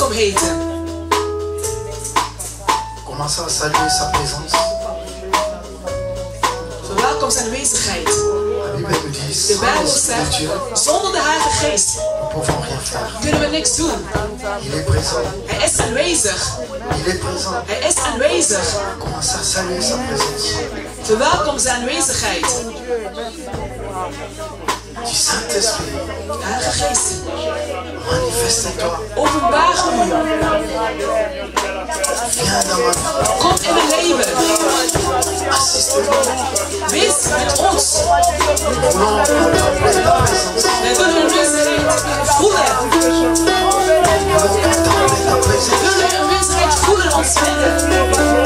welkom heten. Commencez à saluer sa présence. Verwelkom zijn aanwezigheid. La Bible nous dit, De sans Bijbel l'Esprit de zegt, Dieu, zonder de Heilige Geest nous ne pouvons rien faire. kunnen we niks doen. Il est présent. Hij is aanwezig. Il est présent. Hij is aanwezig. Commencez à saluer sa présence. Verwelkom zijn aanwezigheid. Du Saint-Esprit, Heilige Geest, manifeste-toi. openbaar u. Viens dans ma vie. Kom in mijn leven. Assiste-nous. Wees met ons. Nous voulons contempler ta présence. Wij willen uw aanwezigheid voelen. Nous voulons contempler ta We présence. willen uw aanwezigheid voelen en ontvangen.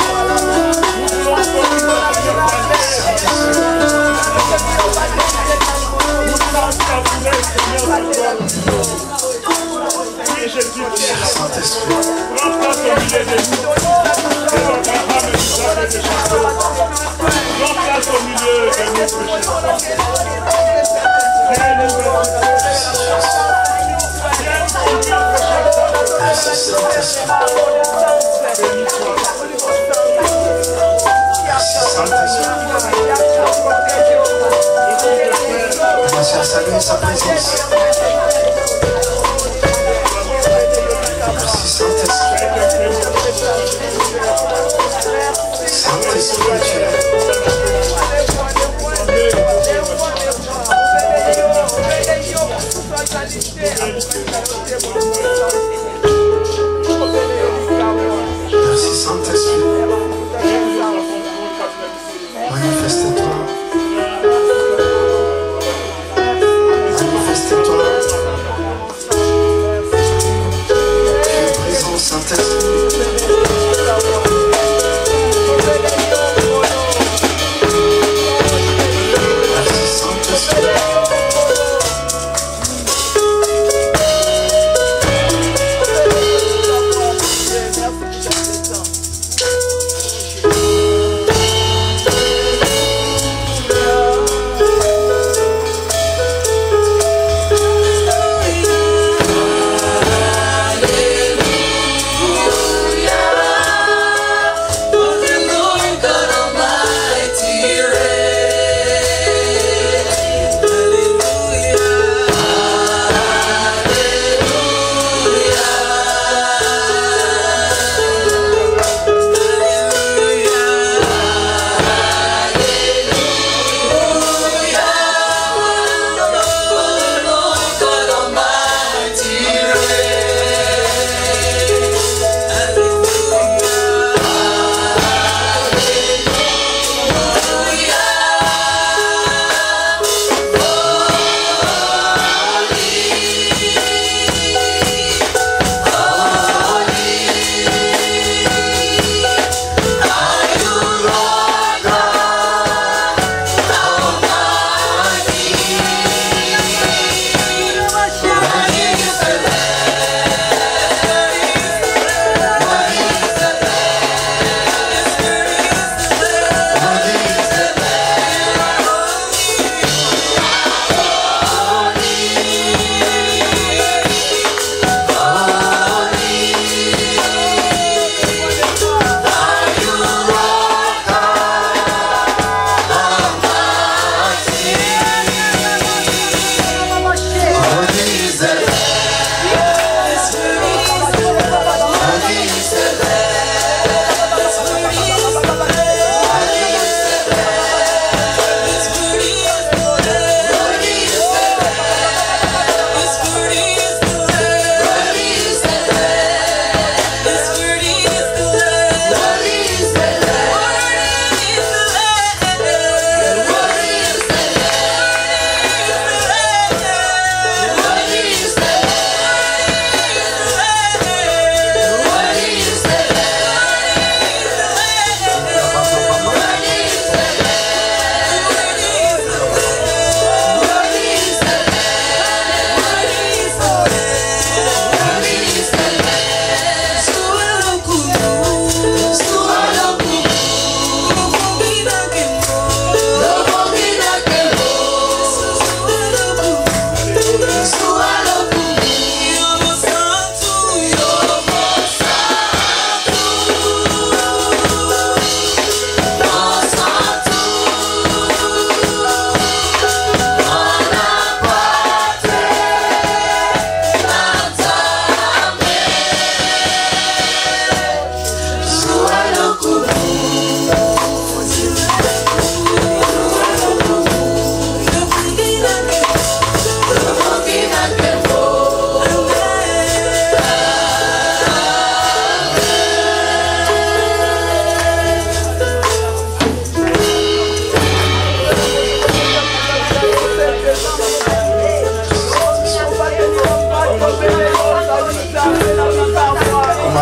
Commencez à saluer sa présence. Merci Saint-Esprit. Saint-Esprit de Dieu. Merci Saint-Esprit. Manifeste-toi. Manifeste-toi.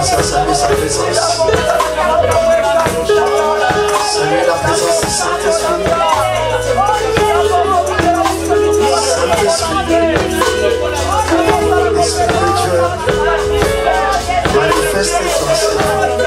Commencez à saluer sa présence. Saluez la présence du Saint-Esprit. Saint-Esprit, Esprit de Dieu, manifeste-toi, Seigneur. Manifeste-toi, Seigneur.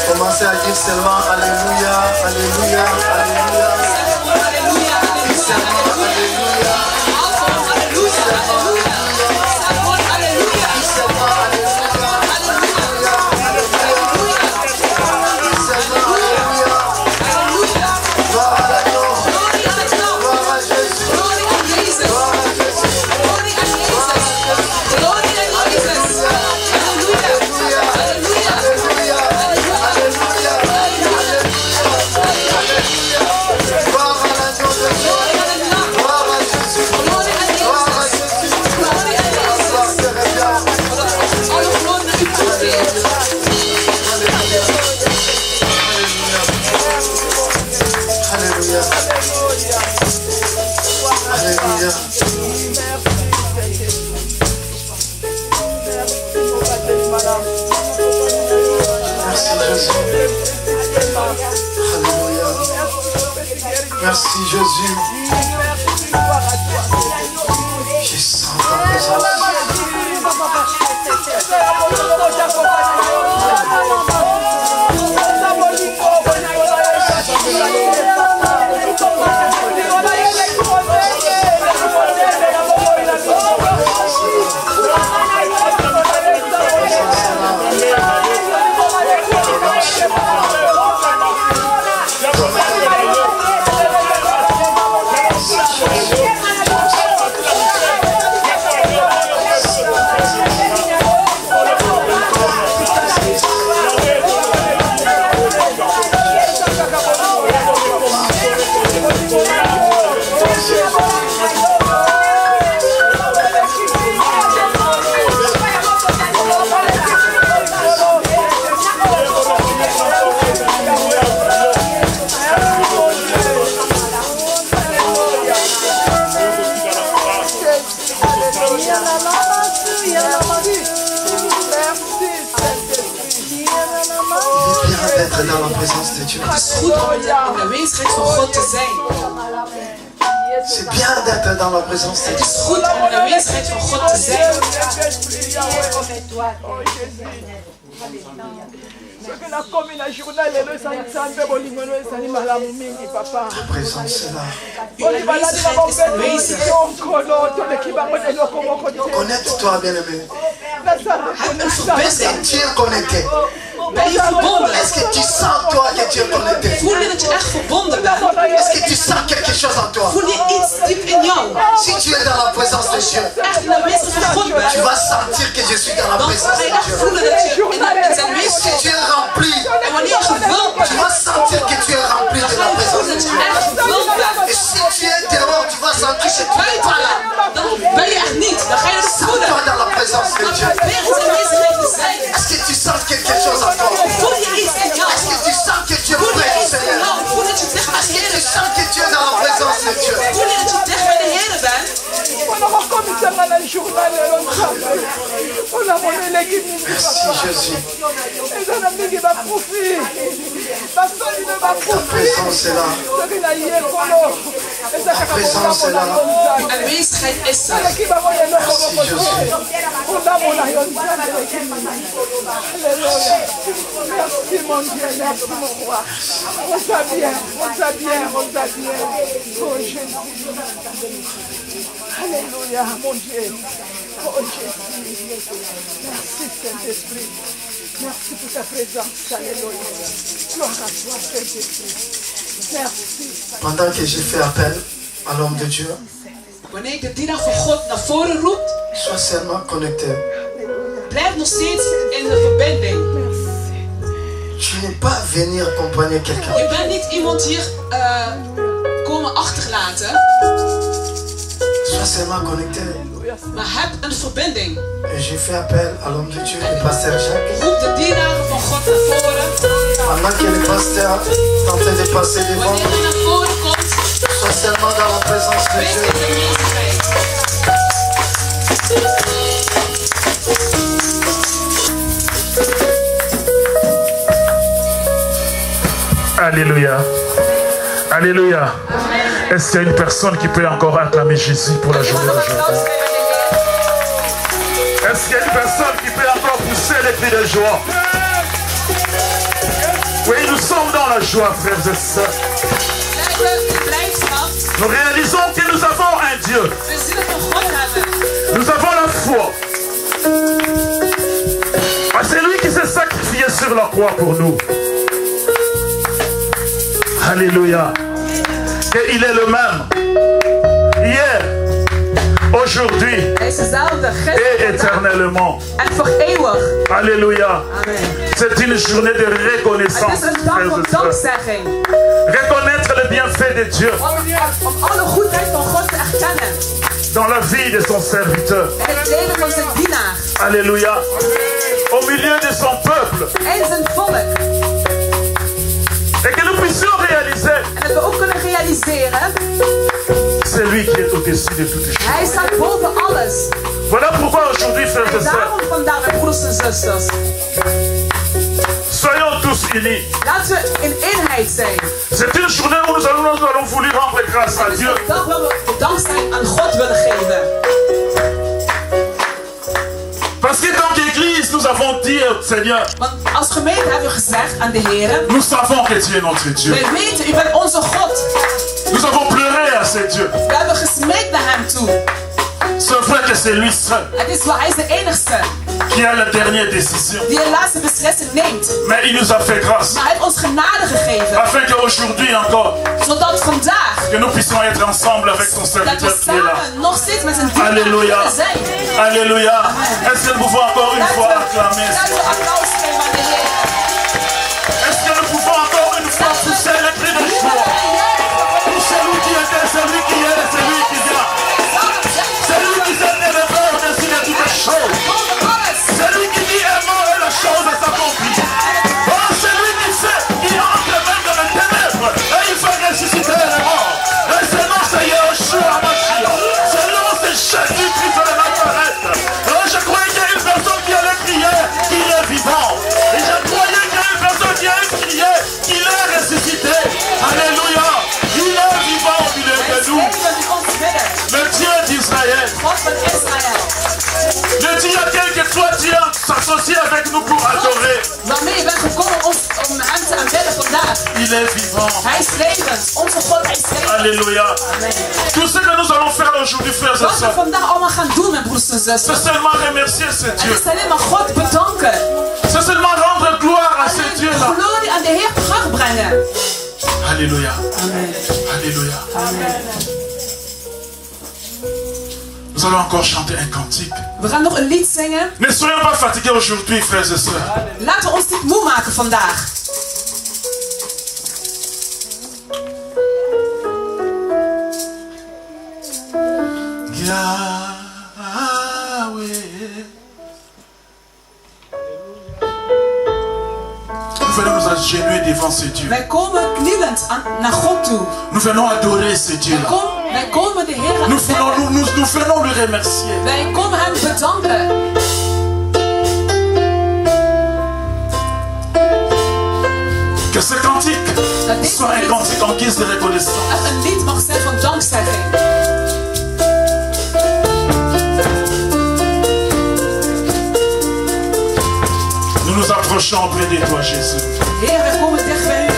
Commencez à dire seulement Alléluia, Alléluia, Alléluia. Dis seulement Alléluia. Dis seulement Alléluia. Dis seulement Alléluia. Dis seulement Alléluia. Gloire à l'agneau. Gloire à Jésus. Gloire à Jésus. Gloire à Jésus. Alléluia. Merci Jésus. Alléluia. Merci Jésus. Je sens ta présence. d'être dans la présence de Dieu. Het is goed om in de aanwezigheid van God te zijn. C'est bien d'être dans la présence de Het Dieu. is goed om in de aanwezigheid van God te zijn. Ta présence est là. Uw aanwezigheid is aanwezig. Connecte-toi, bien-aimé. Heb een verbinding. Tu es connecté. Ben je verbonden? Est-ce que tu sens, toi, que tu es connecté? Voel je dat je echt verbonden bent? Est-ce que tu sens quelque chose en toi? Voel je iets diep in jou? Si tu es dans la présence de Dieu, Echt in de aanwezigheid van God tu bent? vas sentir que je suis dans la Dan présence ga je de echt Dieu. voelen dat je in zijn Si aanwezigheid tu es rempli, en wanneer je gevuld tu bent, vas sentir que tu es rempli dan de ga la je présence voelen de dat je Dieu. echt gevuld bent. Et si tu es dehors, tu vas sentir que tu n'es pas là. Dan ben je echt niet. Dan ga je het voelen. Sens-toi dans la présence de Dan Dieu. probeer in zijn aanwezigheid te zijn. Est-ce que tu sens quelque chose en toi? Voel je iets in jou? Est-ce que tu sens que tu es Voel près je du iets in Seigneur? jou? Voel dat je dicht bij Est-ce de que Heer tu bent? sens que tu es dans la présence de Dieu? Voel je dat je dicht bij de Heer bent? Merci Jésus. Ta présence est là. Ta présence est là. Aanwezigheid is er. Merci Jésus. Merci mon Dieu, merci mon roi. On t'a bien, on t'a bien, on t'a bien. Oh Jésus. Alléluia, mon Dieu. Oh Jésus. Merci Saint-Esprit. Merci pour ta présence. Alléluia. Gloire à toi Saint-Esprit. Merci. Pendant que j'ai fait appel à l'homme de Dieu, Wanneer ik de dienaar van God naar voren roep, sois seulement connecté. blijf nog steeds in de verbinding. Tu n'es pas venu accompagner quelqu'un. Je bent niet iemand hier komen achterlaten, Sois seulement connecté. maar heb een verbinding. Et j'ai fait appel à l'homme de Dieu, le pasteur Jacques. Roep de dienaar van God naar voren. Pendant que le pasteur est en train de passer devant, Wanneer hij naar voren komt, sois seulement dans la présence de wees in Dieu. de aanwezigheid. Alléluia. Alléluia. Est-ce qu'il y a une personne qui peut encore acclamer Jésus pour la journée d'aujourd'hui? Est-ce qu'il y a une personne qui peut encore pousser les cris de joie? Oui, nous sommes dans la joie, frères et sœurs. Nous réalisons que nous avons un Dieu. We zien dat we God hebben. Nous avons la foi. Ah, c'est lui qui s'est sacrifié sur la croix pour nous. Alléluia. Et il est le même. Hier, aujourd'hui Hij is dezelfde et éternellement. en voor eeuwig. Alléluia. Amen. C'est une journée de Het reconnaissance. is een dag frères van et sœurs. dankzegging. Reconnaître le bienfait de Dieu Om alle goedheid van God te erkennen. dans la vie de son serviteur. En het leven van zijn dienaar. Alléluia. Au milieu de son peuple. En zijn volk. Et que nous puissions réaliser, En dat we ook kunnen realiseren. c'est lui qui est au-dessus de toutes choses. Hij staat boven alles. Voilà pourquoi aujourd'hui, frères et En sœurs, daarom vandaag, mijn broeders en zusters. soyons tous unis. Laten we in eenheid zijn. C'est une journée où nous allons vouloir rendre grâce à Het is Dieu. een dag waar we dankzij aan God willen geven. Parce que tant qu'Église, nous avons dit au Seigneur, Want als gemeente hebben we gezegd aan de Heer. nous savons que tu es notre Dieu. Wij weten, u bent onze God. Nous avons pleuré à ce Dieu. We hebben gesmeekt naar hem toe. C'est vrai que c'est lui seul Het is waar, hij is de enigste qui a la dernière décision. die de laatste beslissing neemt. Mais il nous a fait grâce. Maar hij heeft ons genade gegeven. Afin qu'aujourd'hui encore, Zodat vandaag, que nous puissions être ensemble avec son dat serviteur we qui est là. samen nog steeds met zijn dienaar Alléluia. kunnen zijn. Alléluia. Est-ce que nous pouvons encore une fois acclamer? Laten we applaus geven aan de Heer. Est-ce que nous pouvons encore une fois pousser les cris de joie? Pour celui qui était, celui qui est, celui qui vient. Celui qui s'est élevé au-dessus de toutes les choses. Celui qui dit un mot et la chose s'accomplit. Oh, celui qui sait, qui entre même dans les ténèbres et il fait ressusciter les morts. Et ce nom c'est Yeshua Mashiach. Ce nom c'est Jésus-Christ de Nazareth. Oh, je crois qu'il y a une personne qui allait crier, qui est vivant. je bent gekomen om hem te aanbidden vandaag. Il est vivant. Hij is levend. Onze God, hij is levend. Alléluia. Amen. Tout ce que nous allons faire aujourd'hui, frères et Wat we sœurs, vandaag allemaal gaan doen, mijn broers en zussen. c'est seulement remercier ce Het Dieu. is alleen maar God bedanken. C'est seulement rendre gloire à ce Alleen Dieu-là. glorie aan de Heer terugbrengen. Alléluia. Amen. Alléluia. Amen. Nous allons encore chanter un cantique. We gaan nog een lied zingen. Ne soyons pas fatigués aujourd'hui, frères et sœurs. Laten we ons niet moe maken vandaag. Nous venons nous agenouiller devant ce Dieu. Wij komen knielend naar God toe. Nous venons adorer ce Dieu-là. Wij komen de Heer Nous aanbidden. venons le remercier. Wij komen hem bedanken. Que ce cantique soit un cantique en guise de reconnaissance. Dat een lied mag zijn van dankzegging. Nous nous approchons auprès de toi, Jésus. Heer, wij komen dicht bij u.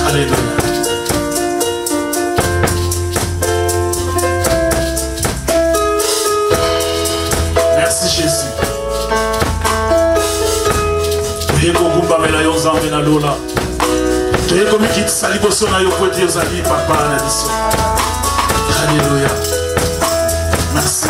Alléluia. Merci Jésus. Alléluia. Merci.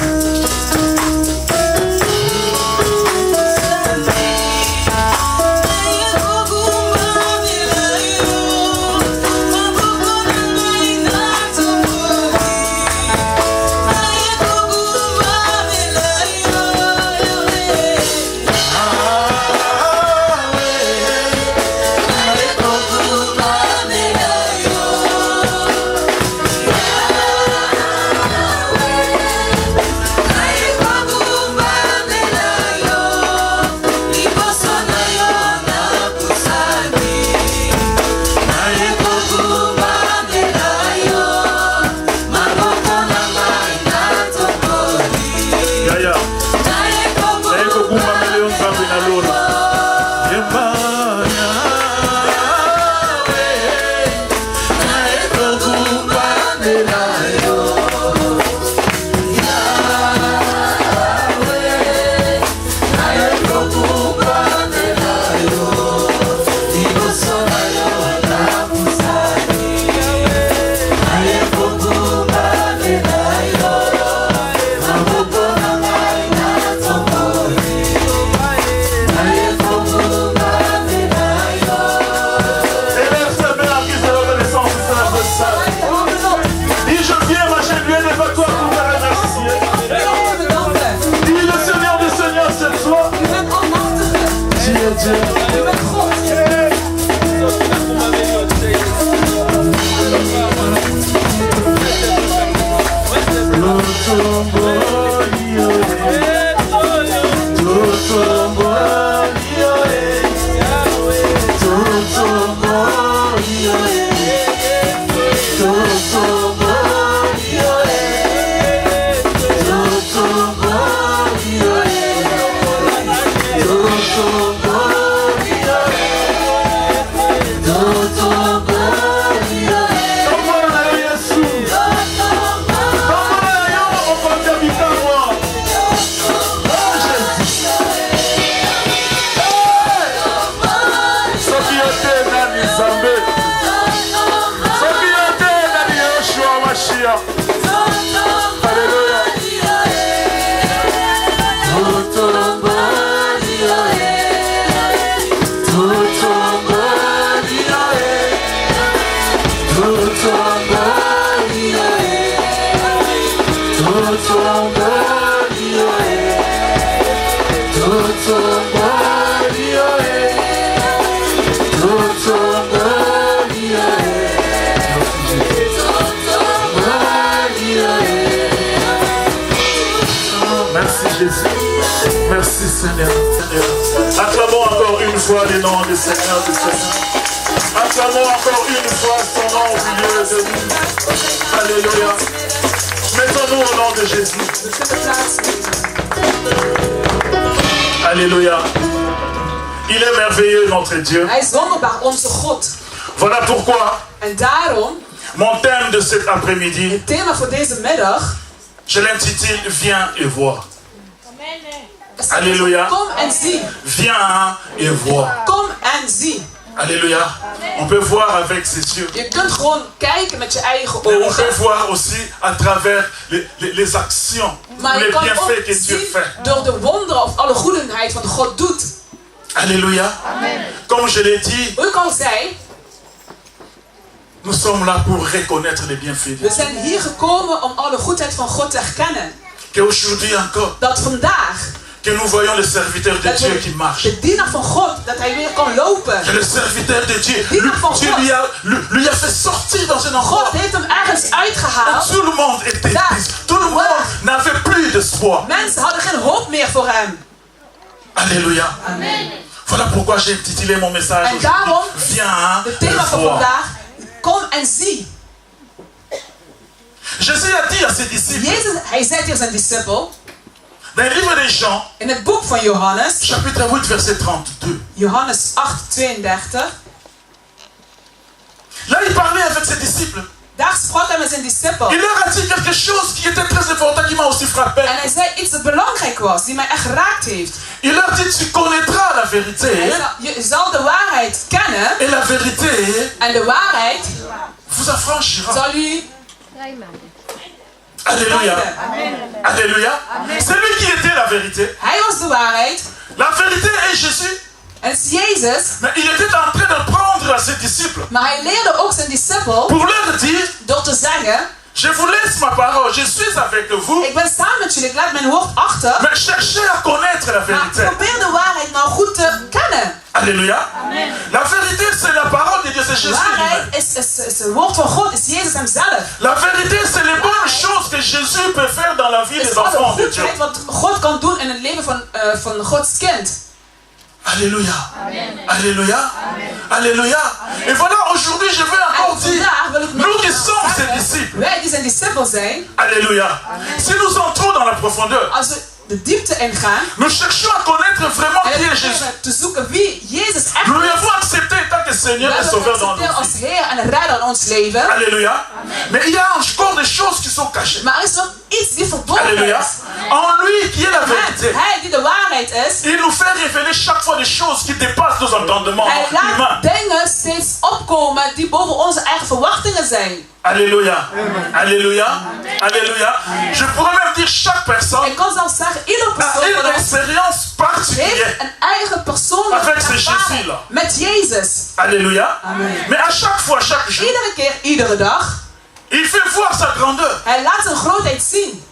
Merci Seigneur. Acclamons encore une fois le nom du Seigneur du Seigneur. Acclamons encore une fois son nom au milieu de nous. Alléluia. Mettons-nous au nom de Jésus. Alléluia. Il est merveilleux, notre Dieu. Hij is wonderbaar, onze God. Voilà pourquoi En daarom, mon thème de cet après-midi, het thema voor deze middag, je l'intitule Viens et vois. is Alléluia. Kom en zie. Viens et vois. Kom en zie. Alléluia. On peut voir avec ses yeux. Je kunt gewoon kijken met je eigen Mais on ogen. peut voir aussi à travers les actions, Maar je les kan ook bienfaits que Dieu zien fait. door de wonderen of alle goedheid wat God doet. Alléluia. Comme je l'ai dit, Hoe ik al zei, nous sommes là pour reconnaître les bienfaits de we Dieu. zijn hier gekomen om alle goedheid van God te erkennen. Qu'aujourd'hui encore, Dat vandaag, que nous voyons le serviteur de dat Dieu we qui marche. de dienaar van God, dat hij weer kan lopen. Que le serviteur de Dieu, Dis-moi pour Dieu quoi? lui a fait sortir dans un endroit. God heeft hem ergens uitgehaald. Tout le monde était Daar. triste. Tout le monde n'avait plus d'espoir. Mensen hadden geen hoop meer voor hem. Alléluia. Voilà pourquoi j'ai intitulé mon message En daarom, aujourd'hui. Viens het thema et van vois. vandaag, kom en zie. Jésus a dit à ses disciples, Jezus, hij zei tegen zijn discipel, dans le livre de Jean, in het boek van Johannes, chapitre 8, verset 32. Johannes 8, 32, Là, il parlait avec ses disciples. daar sprak hij met zijn discipel. Il leur a dit quelque chose qui était très important, qui m'a aussi frappé. En hij zei iets dat belangrijk was, die mij echt geraakt heeft. Il leur dit, tu connaîtras la vérité. Je zal de waarheid kennen Et la vérité en de waarheid vous affranchira. zal u... Alléluia. Alléluia. C'est lui qui était la vérité. Hij was de waarheid La vérité est Jésus. en het is Jezus, Mais il était en train de prendre à ses disciples maar hij leerde ook zijn discipel pour leur dire, door te zeggen, je vous laisse ma parole, je suis avec vous. ik ben samen met jullie, ik laat mijn woord achter, Mais cherchez à connaître la maar vérité. probeer de waarheid nou goed te kennen. Alléluia. La vérité, c'est la parole de Dieu, c'est Jésus lui-même. Waarheid is het woord van God, is Jezus hemzelf. La vérité, c'est les bonnes choses que Jésus peut faire dans la vie Het is des enfants alle de Dieu. goedheid wat God kan doen in het leven van Gods kind. Alléluia. Alléluia. Alléluia. Et voilà, aujourd'hui, je vais encore En dire, vandaag wil ik nog nous qui sommes ses zeggen, disciples. wij die zijn discipel zijn, Alléluia. Si nous entrons dans la profondeur, als we de diepte ingaan, nous cherchons à connaître vraiment en qui we est Jésus. proberen te zoeken wie Jezus echt Nous is. l'avons accepté en tant que Seigneur et We Sauveur hebben dans hem nos als vies. Heer en Redder in ons leven. Alléluia. Mais il y a encore des choses qui sont cachées. Maar er is nog iets die verborgen Alléluia. is. En lui qui est la vérité, Hij die de waarheid is, il nous fait révéler chaque fois des choses qui dépassent nos entendements hij humains. laat dingen steeds opkomen die boven onze eigen verwachtingen zijn. Alléluia. Alléluia. Alléluia. Je pourrais même dire chaque personne Ik kan zelfs zeggen, iedere a persoon van une ons expérience particulière. heeft een eigen persoonlijke Avec ce ervaring Jésus-là. met Jezus. Alléluia. Amen. Mais à chaque fois, chaque jour, Iedere keer, iedere dag, il fait voir sa grandeur. hij laat zijn grootheid zien.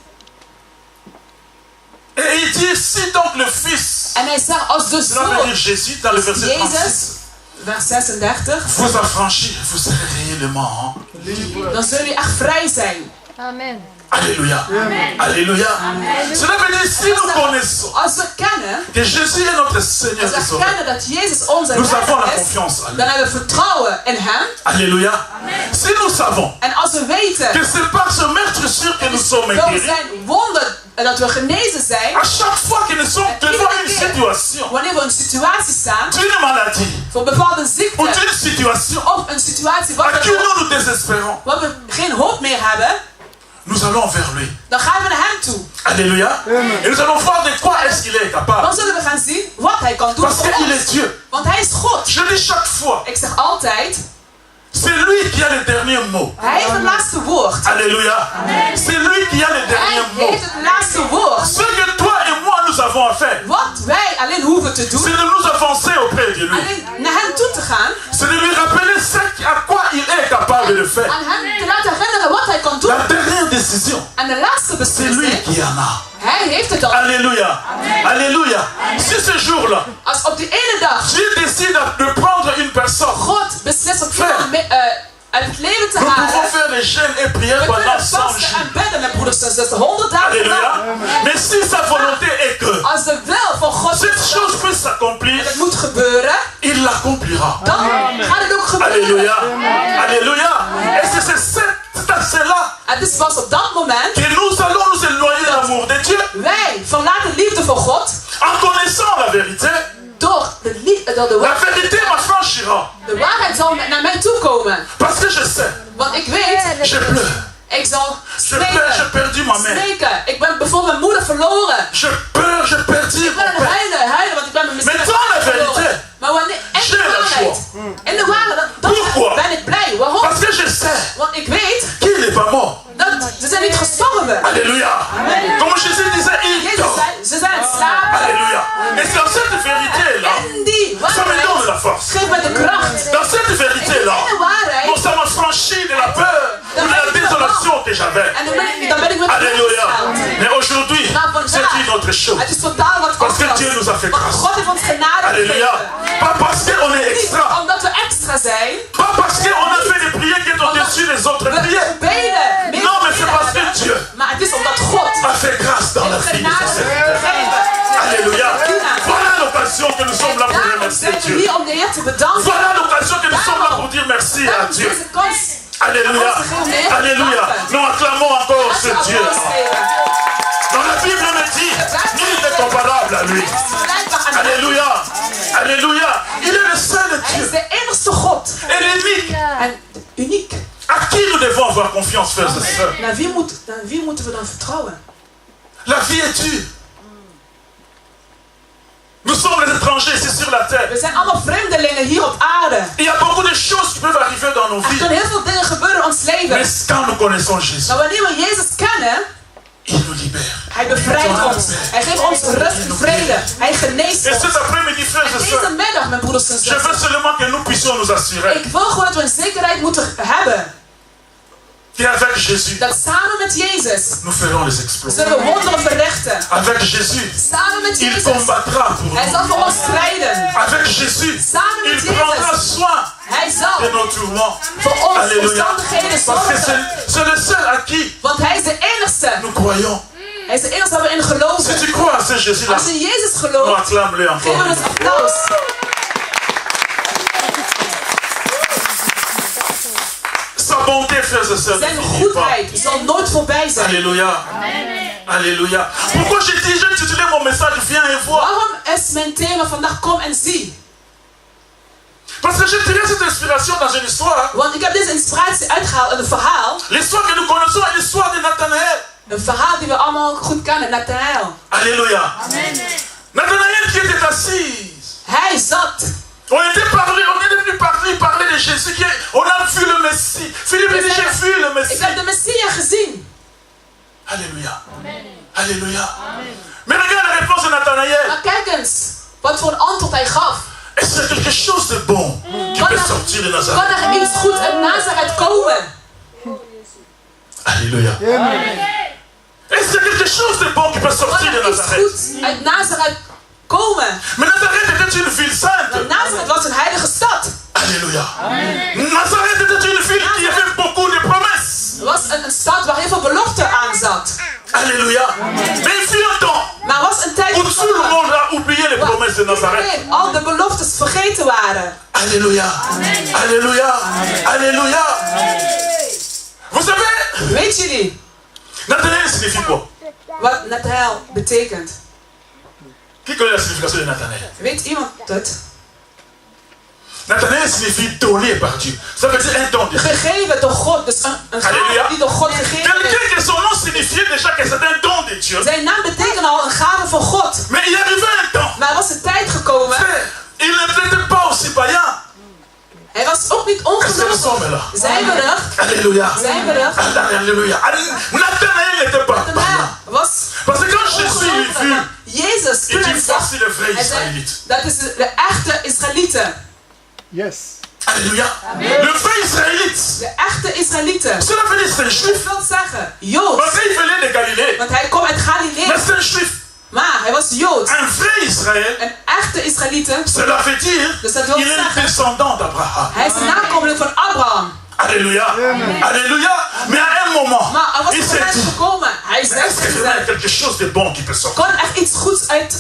Et il dit, si donc le Fils, En hij zegt, als de cela veut dire Zoon, Jésus dans le verset 36, Jezus, vers 36, vous affranchit, vous serez réellement. dan zullen jullie echt vrij zijn. Amen. Alléluia. Alléluia. Cela veut dire, si nous connaissons Als we kennen, que Jésus est notre Seigneur als et we Sauveur, kennen dat Jezus onze nous avons la Redder is, confiance en lui. dan hebben we vertrouwen in hem. Alléluia. Si nous savons En als we weten que c'est par ce maître sûr que nous sommes door guéris, zijn wonder dat we genezen zijn, à chaque fois que nous sommes devant une situation, wanneer we in een situatie staan, d'une maladie voor bepaalde ou ziekte, d'une situation of een situatie à waar qui nous nous désespérons, we geen hoop meer hebben, nous allons vers lui. dan gaan we naar hem toe. Alléluia. Et nous allons voir de quoi est-ce qu'il est capable. Dan zullen we gaan zien wat hij kan doen Parce voor qu'il ons. est Dieu. Want hij is God. Je dis chaque fois, Ik zeg altijd, c'est lui qui a le dernier mot. hij heeft het laatste woord. Alléluia. C'est lui qui a le Hij dernier mot. heeft het laatste woord. Ce que toi et moi nous avons à faire, Wat wij alleen hoeven te c'est doen, de nous avancer auprès de lui. alleen naar hem toe te gaan, C'est de lui rappeler à quoi il est capable de faire. aan hem te laten herinneren wat hij kan doen. La dernière décision, En de laatste c'est lui beslissing, qui en a. hij heeft het al. Alléluia. Alléluia. Si ce jour-là, Als op die ene dag Dieu décide de prendre une personne, God beslist om iemand uit het leven te nous halen, pouvons faire des jeûnes et prières we pendant kunnen 100 vasten jours. en bidden met broeders en zusters 100 dagen Alléluia. lang. Mais si sa volonté est que Als de wil van God cette chose puisse s'accomplir, het moet gebeuren, il l'accomplira. dan gaat het ook gebeuren. Alléluia. Alléluia. Et c'est à cela Het is pas op dat moment, que nous allons nous éloigner de l'amour de Dieu wij verlaten de liefde van God en connaissant la vérité. door La vérité m'affranchira. De waarheid zal naar mij toe komen. Parce que je sais. Want ik weet, Je pleure. ik zal Je pleure, j'ai spreken. perdu ma mère. Spreken. Ik ben bijvoorbeeld mijn moeder verloren. Je pleure, j'ai perdu Ik ben mon aan het père. huilen, want ik ben mijn Mais misschien dans la verloren. vérité, Maar wanneer, en j'ai de le waarheid. En de waarheid, Pourquoi? dan ben ik blij. Waarom? Parce que je sais Want ik weet qu'il n'est pas mort. dat ze zijn niet gestorven. Alléluia. Comme Jésus disait, il Jezus dort. zei, ze zijn aan het slapen. Alléluia. Et c'est dans cette vérité-là, En die ça me donne waarheid la force. geeft mij de kracht. Dans cette En vérité-là, de waarheid. bon, ça m'a franchi de la peur ou de la désolation que j'avais. En dan ben ik met Alléluia. gesteld. Mais aujourd'hui, c'est une autre chose. Het is totaal wat Parce que anders. Dieu nous a fait Want grâce. God heeft ons genade Alléluia. gegeven. Pas parce qu'on est Niet extra. omdat we extra zijn. Pas parce qu'on a fait des prières qui sont au-dessus des autres We prières. beden. Meer Non, mais c'est gebeden parce que hebben. Dieu Maar het is omdat God a fait grâce dans la heeft vie de genade ses serviteurs. gegeven. Alléluia. Voilà l'occasion que nous sommes là pour Daarom remercier zijn we Dieu. hier om de Heer te bedanken. Voilà l'occasion que nous sommes là pour dire merci à Daarom is Dieu. deze kans. Alléluia. Alléluia. Nous acclamons encore Als ce we Dieu. applaus geven. Dans la Bible, on me dit, nul n'est comparable à lui. Het is vergelijkbaar aan hem. Alléluia. Alléluia. Il est le seul Hij is Dieu. de enigste God. Et l'unique. En uniek. À qui nous devons avoir confiance, frères et sœurs? Naar wie moeten we dan vertrouwen? La vie est dure. Nous sommes les étrangers ici sur la terre. We zijn allemaal vreemdelingen hier op aarde. Il y a beaucoup de choses qui peuvent arriver dans nos Er vies. kunnen heel veel dingen gebeuren in ons leven. Mais quand nous connaissons Jésus, Maar wanneer we Jezus kennen, il nous libère. Hij bevrijdt ons. Hij geeft ons rust en vrede. Hij geneest Et ons. cet après-midi, frères et En sœurs, deze middag, mijn broeders en je veux zussen, seulement que nous puissions nous assurer ik wil gewoon dat we een zekerheid moeten hebben. qu'avec Jésus, Dat samen met Jezus nous ferons les exploits. zullen we wonderen verrichten. Avec Jésus, Samen met il Jezus. combattra pour Hij nous. zal voor ons strijden. Avec Jésus, Samen met il prendra Jezus. soin Hij de zal nos tourments. voor ons Alléluia. omstandigheden Parce que zorgen. c'est le seul à qui Want hij is de enigste. nous croyons. Hij is de enigste waar we in Si geloven. tu crois à ce Jésus-là, Als je in Jezus nous gelooft, acclame-le geven we encore. het applaus. Sa bonté, frères et sœurs, ne Zijn finit pas. goedheid zal nooit voorbij zijn. Alléluia. Alléluia. Pourquoi j'ai intitulé mon message Viens et vois? Waarom is mijn thema vandaag kom en zie? Parce que j'ai tiré cette inspiration dans une histoire. Want ik heb deze inspiratie uitgehaald in een verhaal. L'histoire que nous connaissons est l'histoire de Nathanaël. Een verhaal die we allemaal goed kennen, Nathanaël. Alléluia. Nathanaël qui était assis. Hij zat. On est venu parler de Jésus. On a vu le Messie. Philippe dit, j'ai vu le Ik Messie. heb de Messia gezien. Alléluia. Alléluia. Mais regarde la réponse de Nathanaël. Maar kijk eens, wat voor een antwoord hij gaf. Est-ce que quelque chose de bon qui Kan peut sortir de kan Nazareth? er iets goeds uit Nazareth komen? Alléluia. Est-ce qu'il y a quelque chose de bon qui peut Kan sortir de er iets Nazareth? goeds uit Nazareth komen? Mais Nazareth était une ville sainte. Want Nazareth was een heilige stad. Alléluia. Nazareth était une ville qui avait beaucoup de promesses. Het was een stad waar heel veel belofte aan zat. Alléluia. Mais il fut un temps Maar er was een tijd où tout le monde a oublié les promesses de Nazareth. waarin al de beloftes vergeten waren. Alléluia. Alléluia. Alléluia. Vous savez, Weet jullie Nathanaël signifie quoi? wat Nathanaël betekent? Qui connaît la signification de Nathanaël? Weet iemand het? Nathanaël signifie donné par Dieu. Ça veut dire un don de Dieu. Gegeven door God. Dus een Halleluja. gave die door God gegeven is. Quelqu'un que son nom signifiait déjà que c'est un don de Dieu. Zijn naam betekent al een gave van God. Mais il arrivait un temps. Maar er was een tijd gekomen. Il n'était pas aussi païen. Hij was ook niet Est-ce que nous ongelovig. sommes là? Zijn we er? Alléluia. Zijn we er? Alléluia. Nathanaël n'était pas païen. Nathanaël was Parce que quand Jésus lui ongelovig. vu, Maar Jezus, il toen hij dit zag, voici le vrai hij zei, Israélite. dat is de echte Israëlieten. Yes. Alléluia. Le vrai Israélite. De echte Israëlieten. Cela veut dire c'est un juif. Dat wil zeggen, Joods. Parce qu'il venait de Galilée. Want hij komt uit Galilee. Mais c'est un juif. Maar hij was Joods. Un vrai Israël. Een echte Israëlieten. Cela veut dire Dus dat wil qu'il est le zeggen, descendant d'Abraham. hij is een nakomeling van Abraham. Alléluia. Alléluia. Mais à un moment, Maar er was il een s'est moment dit, gekomen. Hij est-ce zegt que vraiment il y a quelque chose de bon qui peut sortir? kan er echt iets goeds uit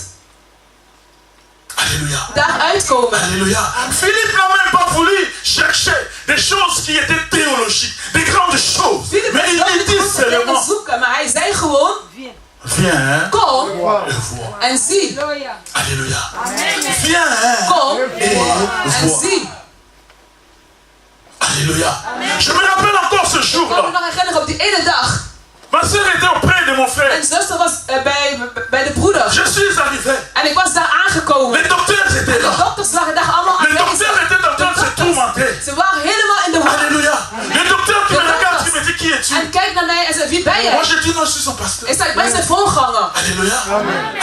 Alléluia. daaruit komen. Alléluia. Philippe n'a même pas voulu chercher des choses qui étaient théologiques, des grandes choses. Philippe Mais il wilde lui niet dit goed dingen seulement, zoeken, maar hij zei gewoon, viens, hein. kom vois. En zie. Alléluia. Viens, hein, Kom et en vois. zie. Alléluia. Je me rappelle encore ce Ik kan me jour-là. nog herinneren op die ene dag. Ma soeur était auprès de mon frère. Mijn zuster was bij de broeder. Je suis arrivé. En ik was daar aangekomen. Les docteurs étaient De là. dokters waren daar allemaal Les aanwezig. docteurs étaient en train de se tourmenter. Ze waren helemaal in de war. Alléluia. Le docteur qui me regarde, qui me dit qui es-tu? En kijkt naar mij en zegt, wie ben Moi jij? je dis non, je suis son pasteur. Ik zeg, ik ben zijn voorganger. Alléluia.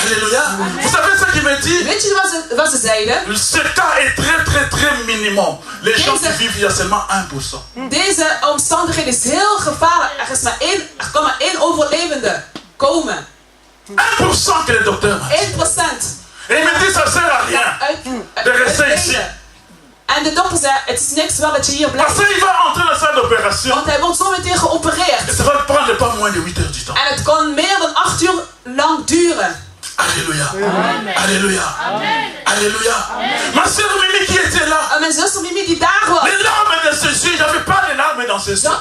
Alléluia. Vous savez ce qu'il me dit? Weet je wat ze zeiden? Ce cas est très minimum. Les gens qui vivent, il y a seulement 1%. Deze omstandigheid is heel gevaarlijk. Er kan maar één overlevende komen. 1% que les docteurs m'ont dit. 1%. Et il me dit ça sert à rien de rester ici. En de dokter zei, het is niks wel dat je hier Parce blijft. qu'il va entrer dans la salle d'opération. Want hij wordt zo meteen Et geopereerd. ça va prendre pas moins de 8 heures du temps. En het kan meer dan 8 uur lang duren. Alléluia. Alléluia. Alléluia. Ma soeur Mimi qui était là. En mijn zuster Mimi die daar was. Les larmes de ses yeux, j'avais pas les larmes dans ses yeux.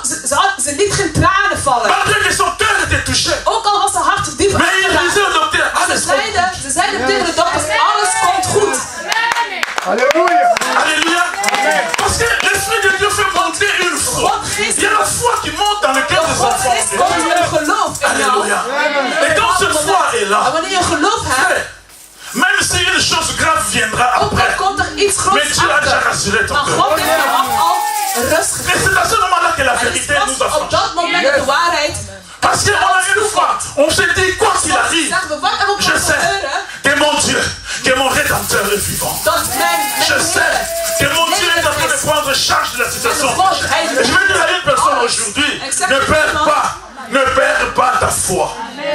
Ze liet geen tranen vallen. Malgré que son cœur était touché. Ook al was haar hart diep Mais il aangeraakt. disait au docteur, Ze zeiden tegen de dokters, alles komt goed. Alléluia. Alléluia. Parce que l'Esprit de Dieu fait monter une foi. Il y a la foi qui monte dans le cœur des God enfants. is komt met een geloof in jou. Alléluia. Et quand cette foi est En là, wanneer je geloof hebt, même si une chose grave viendra ook al après, komt er iets mais groots Dieu a déjà achter. rassuré ton Maar cœur. God heeft je al rust Et gegeven. c'est à ce moment-là que la En het vérité is nous pas a op franchi. dat moment de waarheid. Parce qu'on a une foi, on s'est dit quoi qu'il arrive, Zeggen we, wat er ook je kan sais gebeuren, que mon Dieu, que mon Rédempteur est vivant. dat mijn Je sais que mon Dieu est en train de prendre charge de la situation. Et je vais dire à une personne aujourd'hui, ne perds pas ta foi.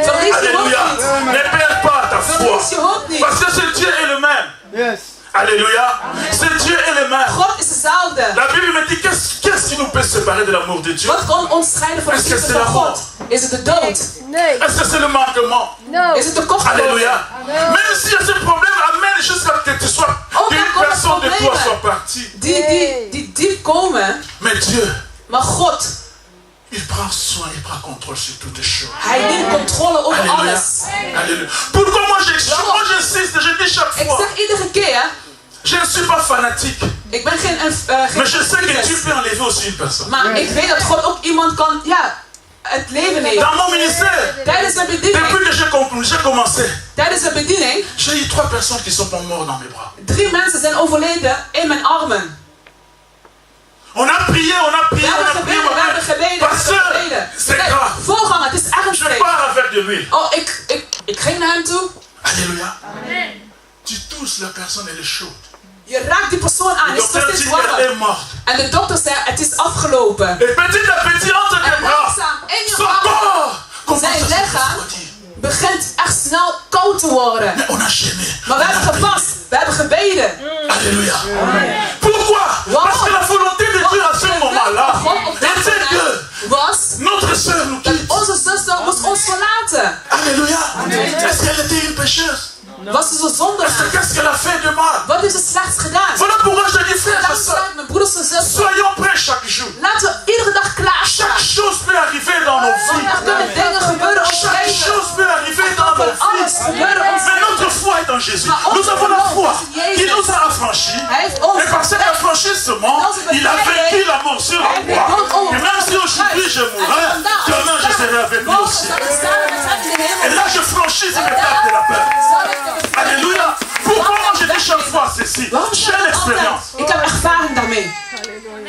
verlies je hoop Alléluia. niet. Ne perds pas ta foi. Verlies je hoop niet. Parce que ce Dieu est le même. Yes. Alléluia. Ce Dieu est le même. God is dezelfde. La Bible me dit qu'est-ce qui nous peut séparer de l'amour de Dieu? Wat kan ons scheiden van de Est-ce que liefde c'est van la God? Is het de dood? Nee. Est-ce que c'est le manquement? No. Is het de kost? Alléluia. Même s'il y a ce problème, amène jusqu'à ce que tu sois, qu'une personne de toi soit partie. Die diep komen, Mais Dieu, maar God, il prend soin, il prend contrôle sur toutes les choses. Hij neemt controle over Alléluia. alles. Alléluia. Pourquoi moi j'insiste, je dis chaque Ik fois, zeg iedere keer, je ne suis pas fanatique, ik ben geen mais je sais que fanatiek, Dieu peut enlever aussi une personne. maar ik weet dat God ook iemand kan, het leven nemen. Dans mon ministère, Tijdens de bediening, depuis que j'ai commencé, tijdens de bediening, j'ai eu 3 personnes qui sont mortes dans mes bras. 3 mensen zijn overleden in mijn armen. On a prié, on a prié, We on hebben a prié, gebeden, we hebben gebeden, we parce hebben que gebeden. c'est Kijk, grave. voorganger, het is Je ernstig. pars avec de l'huile. Oh, ik ging naar hem toe. Alléluia. Tu touches la personne, elle est chaude. Je raakt die persoon aan, Le is nog docteur steeds dit qu'elle est warm. morte. En de dokter zei, het is afgelopen. Et petit à petit, entre tes En bras, langzaam in je son armen corps commence zijn à se lichaam refroidir. begint echt snel koud te worden. Mais on a gêné. Maar we hebben gevast, we hebben gebeden. Alléluia. Pourquoi? Parce que la volonté de Dieu à ce moment-là God op dat était que moment was notre sœur nous dat quitte. onze zuster moest ons verlaten. Alléluia. Est-ce qu'elle était une pécheuse? Was ze zo zondig? Qu'est-ce qu'elle a fait de mal? Wat heeft ze slechts gedaan? Voilà pourquoi je dis, frères et Daarom sœurs, zei ik mijn broeders en zusters, soyons prêts chaque jour. laten we iedere dag klaarstaan. Chaque chose peut arriver dans nos Want vies. er kunnen dingen gebeuren in ons Chaque leven. chose peut arriver dans nos Kan alles vies. gebeuren in ons Mais leven. notre foi est en Jésus. Maar Nous onze avons la foi geloof is in qui Jezus. nous a affranchis. Hij heeft ons Et par cet affranchissement, il a vaincu la mort sur la croix. Et même si aujourd'hui je mourrai, demain je serai avec lui morgen aussi. zal ik samen met hem in de Et hemel là je franchis cette étape de la peur. zal ik de Alléluia. Pourquoi moi je dis chaque fois ceci? Waarom J'ai zeg ik l'expérience. altijd? Ik heb ervaring daarmee.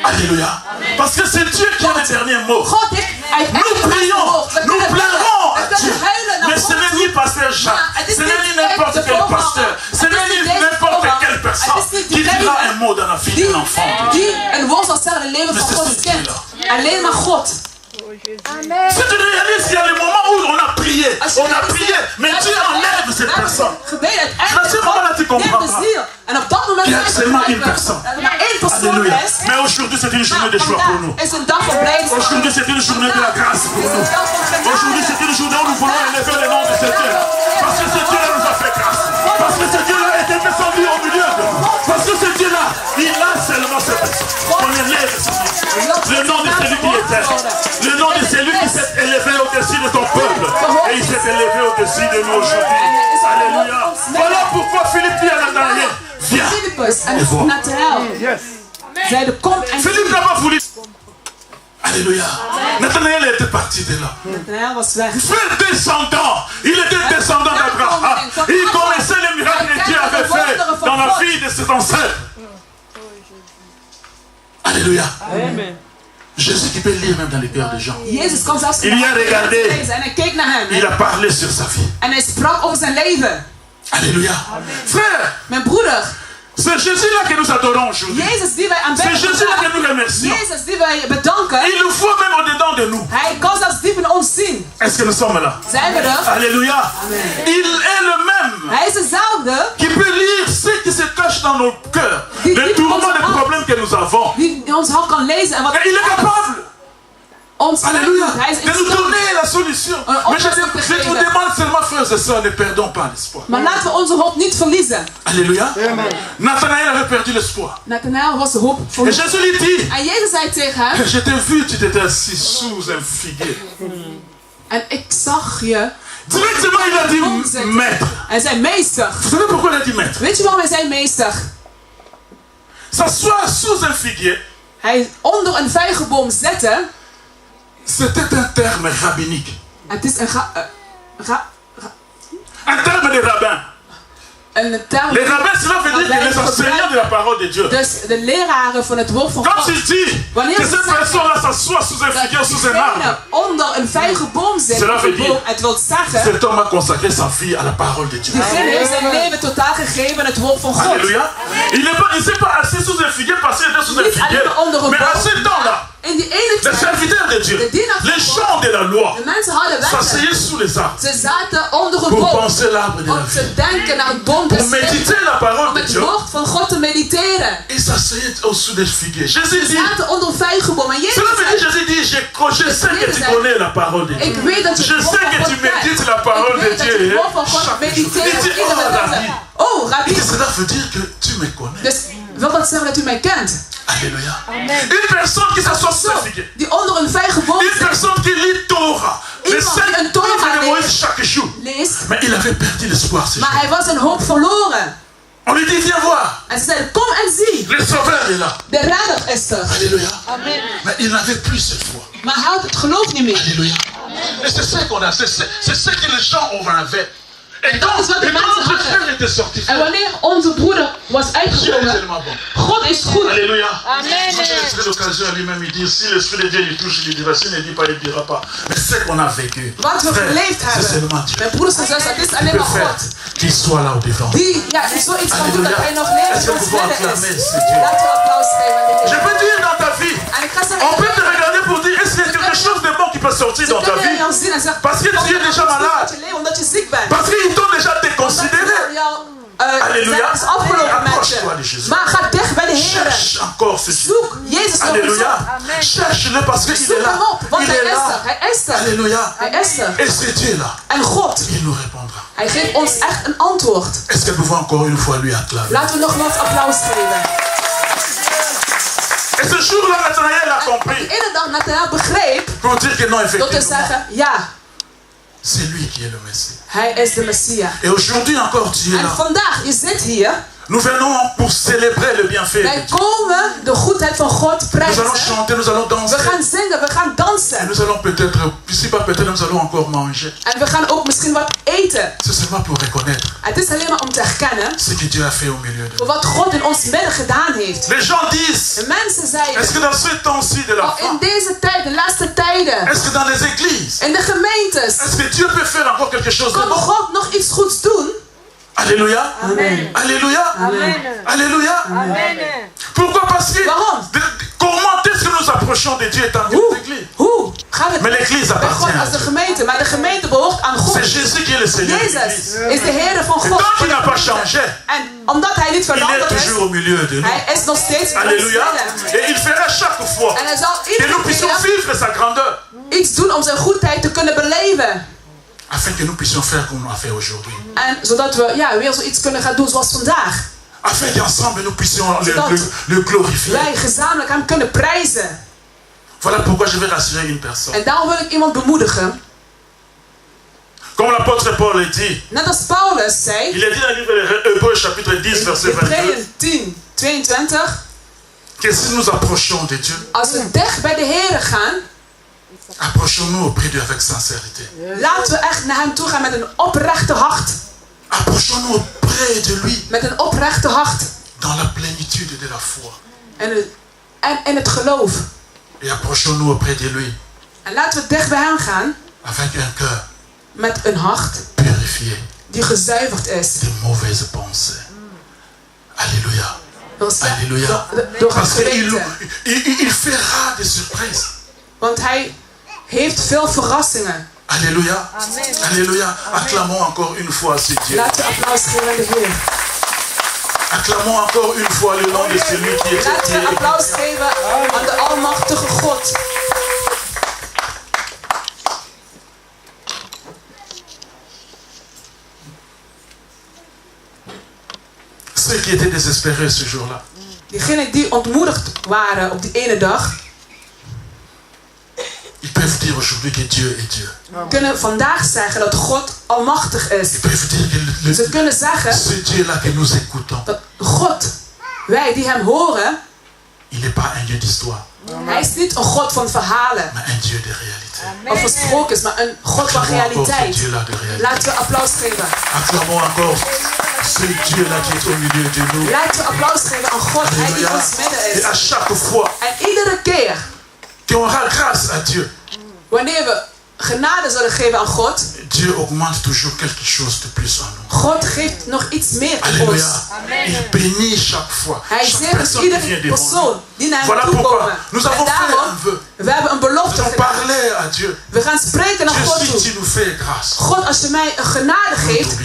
Alléluia. Parce que c'est Dieu qui a le dernier mot. God heeft Nous prions, nous pleurons à Dieu. Mais ce n'est ni pasteur Jacques, ce n'est ni n'importe quel pasteur, ce n'est ni n'importe quelle personne qui dira un mot dans la vie d'un enfant. Die een woord zal zeggen in het leven van Gods kind. Alleen maar God. Si tu réalises, il y a des moments où on a prié, mais Dieu enlève cette personne. Gebeden, À ce moment-là, tu comprends pas. En op dat moment Il y a seulement une personne. er maar één persoon Alléluia. is. Mais aujourd'hui, c'est une journée de joie pour nous. Vandaag is een dag van blijdschap. Aujourd'hui, c'est une journée de la grâce pour Het is nous. een dag van Aujourd'hui, genade. c'est une journée où nous voulons élever le nom de ce Dieu. Parce que ce Dieu-là nous a fait grâce. Parce que ce Dieu-là était descendu au milieu de nous. Parce que ce Dieu-là, il a ses seulement qu'on élève le nom de celui qui était. Le nom de celui qui s'est élevé au-dessus de ton peuple. Et il s'est élevé au-dessus de nous aujourd'hui. Alléluia. Voilà pourquoi Philippe dit à Nathanaël, viens. En Nathanaël zeiden, kom en Philippe n'a pas voulu. Alléluia. Nathanaël était parti de là. Nathanaël was weg. Frère descendant. Il était descendant d'Abraham. Il connaissait les miracles que Dieu avait fait dans la vie de ses ancêtres. Alléluia. Amen. Jésus qui peut lire même dans les cœurs des gens. Jezus kon zelfs Il y a regardé. en hij keek naar hem. Il a parlé sur sa vie. En hij sprak over zijn leven. Alléluia. Frère, Mijn broeder, c'est Jésus-là que nous adorons aujourd'hui. Jezus die wij C'est aanbidden Jésus-là vandaag. que nous remercions. Jezus die wij bedanken. Il nous faut même au-dedans de nous. Hij kan zelfs diep in ons zien. Est-ce que nous sommes là? Zijn we er? Alléluia. Il est le même Hij is dezelfde qui peut lire ce qui se cache dans nos cœurs. Les tourments, les problèmes que nous avons. die in ons hart kan lezen en wat Et il est capable. ons Alléluia. aandoet. Hij is De nous in donner la solution. Mais je vous demande seulement, frères et sœurs, ne perdons pas l'espoir. Maar laten we onze hoop niet verliezen. Alléluia. Nathanaël avait perdu l'espoir. Nathanaël was de hoop Et verloren. Jésus lui dit, En Jezus zei tegen hem, je t'ai vu, tu t'étais assis sous un figuier. en ik zag je. Directement, il a dit maître. Hij zei meester. Vous savez pourquoi il a dit maître? Weet je waarom hij zei meester? S'asseoir sous un figuier, Hij onder een vijgenboom zetten. c'était un terme rabbinique. Het is een Un terme de rabbin. een term. Les rabbins, cela veut dire que les enseignants de la parole de Dieu. Dus de leraren van het woord van Quand God. il dit que cette personne-là s'assoit sous un figuier, Dat sous un arbre, diegene onder een vijgenboom zit. Cela veut dire- Het wil zeggen, cet homme a consacré sa vie à la parole de Dieu. diegene heeft zijn leven totaal gegeven aan het woord van God. Alléluia. Il ne s'est pas assis sous un figuier parce qu'il était sous un Niet figuier. alleen onder een Mais à boom. ce temps-là, In die ene les tijd, serviteurs de Dieu, les gens de la loi, de mensen hadden wetten. s'asseyaient sous les arbres Ze zaten onder een pour boom. penser l'arbre de la Om vie, te denken naar het boom des pour levens. méditer la parole Om de het Dieu. woord van God te mediteren. Ils s'asseyaient au-dessous des figuiers. Jésus Ze dit, zaten onder een vijgenboom. En Jezus cela veut dire, zei, Jésus dit, je sais que tu connais la parole de Dieu. ik weet dat je Je het woord sais van que God tu kent. médites la parole Ik de weet dat je Dieu. het woord van God Chaque jour. mediteert Il dit, iedere oh, dag. Rabbi. Oh, Rabbi. Et cela veut dire que tu me connais. Dus wil dat zeggen dat u mij kent? Alléluia. Une personne qui s'assoit sous un figuier. Die onder een vijgenboom Une personne qui lit Torah. Les Iemand 5 die een Torah livres de Moïse leest. chaque jour. leest, Mais il avait perdu l'espoir ce maar jour. hij was zijn hoop verloren. On lui dit, viens voir. En ze zeiden, kom en zie, Le sauveur est là. de redder is er. Alléluia. Mais il n'avait plus cette foi. Maar hij had het geloof niet meer. Alléluia. Et c'est ça qu'on a. C'est ce que les gens avaient. Et Dat quand, is wat de et quand mensen notre hadden. frère était sorti, En wanneer onze broeder was Dieu est uitgekomen, tellement bon. God is goed. Alléluia. Moi, j'ai laissé l'occasion à lui-même. Il dit, si l'Esprit de Dieu lui touche, il dira. S'il ne dit pas, il ne dira pas. Mais c'est qu'on a vécu. Wat we Frère, geleefd c'est hebben. seulement Dieu Mijn broeders en zussen, het is qui alleen peut maar faire God. qu'il soit là au devant. Die, ja, zoiets kan doen dat hij nog Est-ce levend que ons vous pouvez midden acclamer is. ce Dieu? Laten we applaus geven aan de Je Heer. peux dire dans ta vie, En ik ga zeggen, on peut te regarder pour dire, est-ce qu'il y a quelque chose de bon qui peut sortir ze dans ta kunnen vie? jou zien en zeggen, Parce que tu es déjà malade. dat je leeft omdat je ziek bent. Parce qu'ils t'ont déjà déconsidéré. Alléluia. is afgelopen Approche-toi de met Jésus. je. Maar ga dicht bij de Heer. Cherche encore ce Dieu. Zoek Jezus nog eens Alléluia. op. Cherche-le parce qu'il Zoek est là. hem op, want Il hij est is er. là. Hij is er. Alléluia. Hij is er. Et ce Dieu-là, En God, il nous répondra. hij geeft ons echt een antwoord. Est-ce que nous pouvons encore une fois lui acclamer? Laten we nogmaals applaus geven. Et ce jour-là, Nathanaël a Die compris ene dag Nathanaël begreep pour dire que non, door te effectivement, zeggen, ja, c'est lui qui est le Messie. hij is de Messia. Et aujourd'hui encore, tu es En là. vandaag, je zit hier. Nous venons pour célébrer le bienfait de Wij Dieu. komen de goedheid van God Nous allons prijzen. chanter, nous allons We danser. gaan zingen, we gaan Et dansen. nous allons peut-être, si pas peut-être, nous allons encore manger. En we gaan ook misschien wat eten. C'est seulement pour reconnaître Het is alleen maar om te herkennen ce que Dieu a fait au milieu de voor nous. wat God in ons midden gedaan heeft. Les gens disent, De mensen est-ce zeiden, que dans ce temps-ci de la oh, in fin, deze tijd, de laatste tijden, est-ce que dans les églises, in de gemeentes, est-ce que Dieu peut faire encore quelque chose de kan bon? God nog iets goeds doen? Alléluia. Amen. Alléluia. Amen. Alléluia. Pourquoi? Parce que Waarom? comment est-ce que nous approchons de Dieu étant Dieu Hoe? l'église? Hoe? Gaan we Mais l'église bij God appartient à als de Dieu. gemeente, maar de gemeente behoort aan God. C'est Jésus qui est le Seigneur de Jezus l'église. is de Heer van Et God. tant qu'il n'a pas changé, En omdat hij niet il est veranderd is, toujours au milieu de nous. hij is nog steeds in ons Alléluia. midden. Et il fera chaque fois En hij zal que nous iedere puissions keer vivre sa grandeur. iets doen om zijn goedheid te kunnen beleven. Afin que nous puissions faire comme on a fait aujourd'hui. En zodat we weer zoiets kunnen gaan doen zoals vandaag. Afin qu'ensemble nous puissions le glorifier. Wij gezamenlijk hem kunnen prijzen. Voilà pourquoi je vais rassurer une personne. En daarom wil ik iemand bemoedigen. Comme l'apôtre Paul l'a dit. Net als Paulus zei. Il a dit dans le livre de Hébreux chapitre 10 verset 22. Hebreeën 10, 22. Que si nous approchons de Dieu. Als we dicht bij de Heer gaan. Approchons-nous auprès de Dieu avec sincérité. Laten we echt naar hem toe gaan met een oprechte hart. Approchons-nous auprès de lui. Met een oprechte hart. Dans la plénitude de la foi. En in het geloof. Et approchons-nous auprès de lui. En laten we dicht bij hem gaan. Avec un cœur. Met een hart. Purifié. Die gezuiverd is. De mauvaises pensées. Alléluia. Alléluia. Parce qu'il fait rare des surprises. Want hij heeft veel verrassingen. Alléluia. Amen. Alléluia. Acclamons encore une fois ce Dieu. Laten we applaus geven aan de Heer. Acclamons encore une fois le nom de celui qui est. Laten we applaus geven aan de almachtige God. Ceux qui étaient désespérés ce jour-là. Diegenen die ontmoedigd waren op die ene dag. Ils peuvent dire aujourd'hui que Dieu est Dieu. Kunnen vandaag zeggen dat God almachtig is. Ils peuvent dire que Ze kunnen zeggen ce Dieu-là que nous écoutons. Dat God, wij die hem horen, il n'est pas un Dieu d'histoire. Hij is niet een God van verhalen. Mais un Dieu de réalité. Of van sprookjes, maar een God van realiteit. Laten we applaus geven. Acclamons encore ce Dieu-là qui est au milieu de nous. Laten we applaus geven aan God, Hij die in ons midden is. Et à chaque fois. En iedere keer. Qu'on rend grâce à Dieu. Wanneer we genade zullen geven aan God. Dieu augmente toujours quelque chose de plus en nous. God geeft nog iets meer in ons. Il bénit chaque fois. Hij zegt iedere persoon die naar hem toe komen. Nous avons fait un vœu. We hebben een belofte gedaan. We gaan spreken naar God toe. God, als je mij een genade geeft,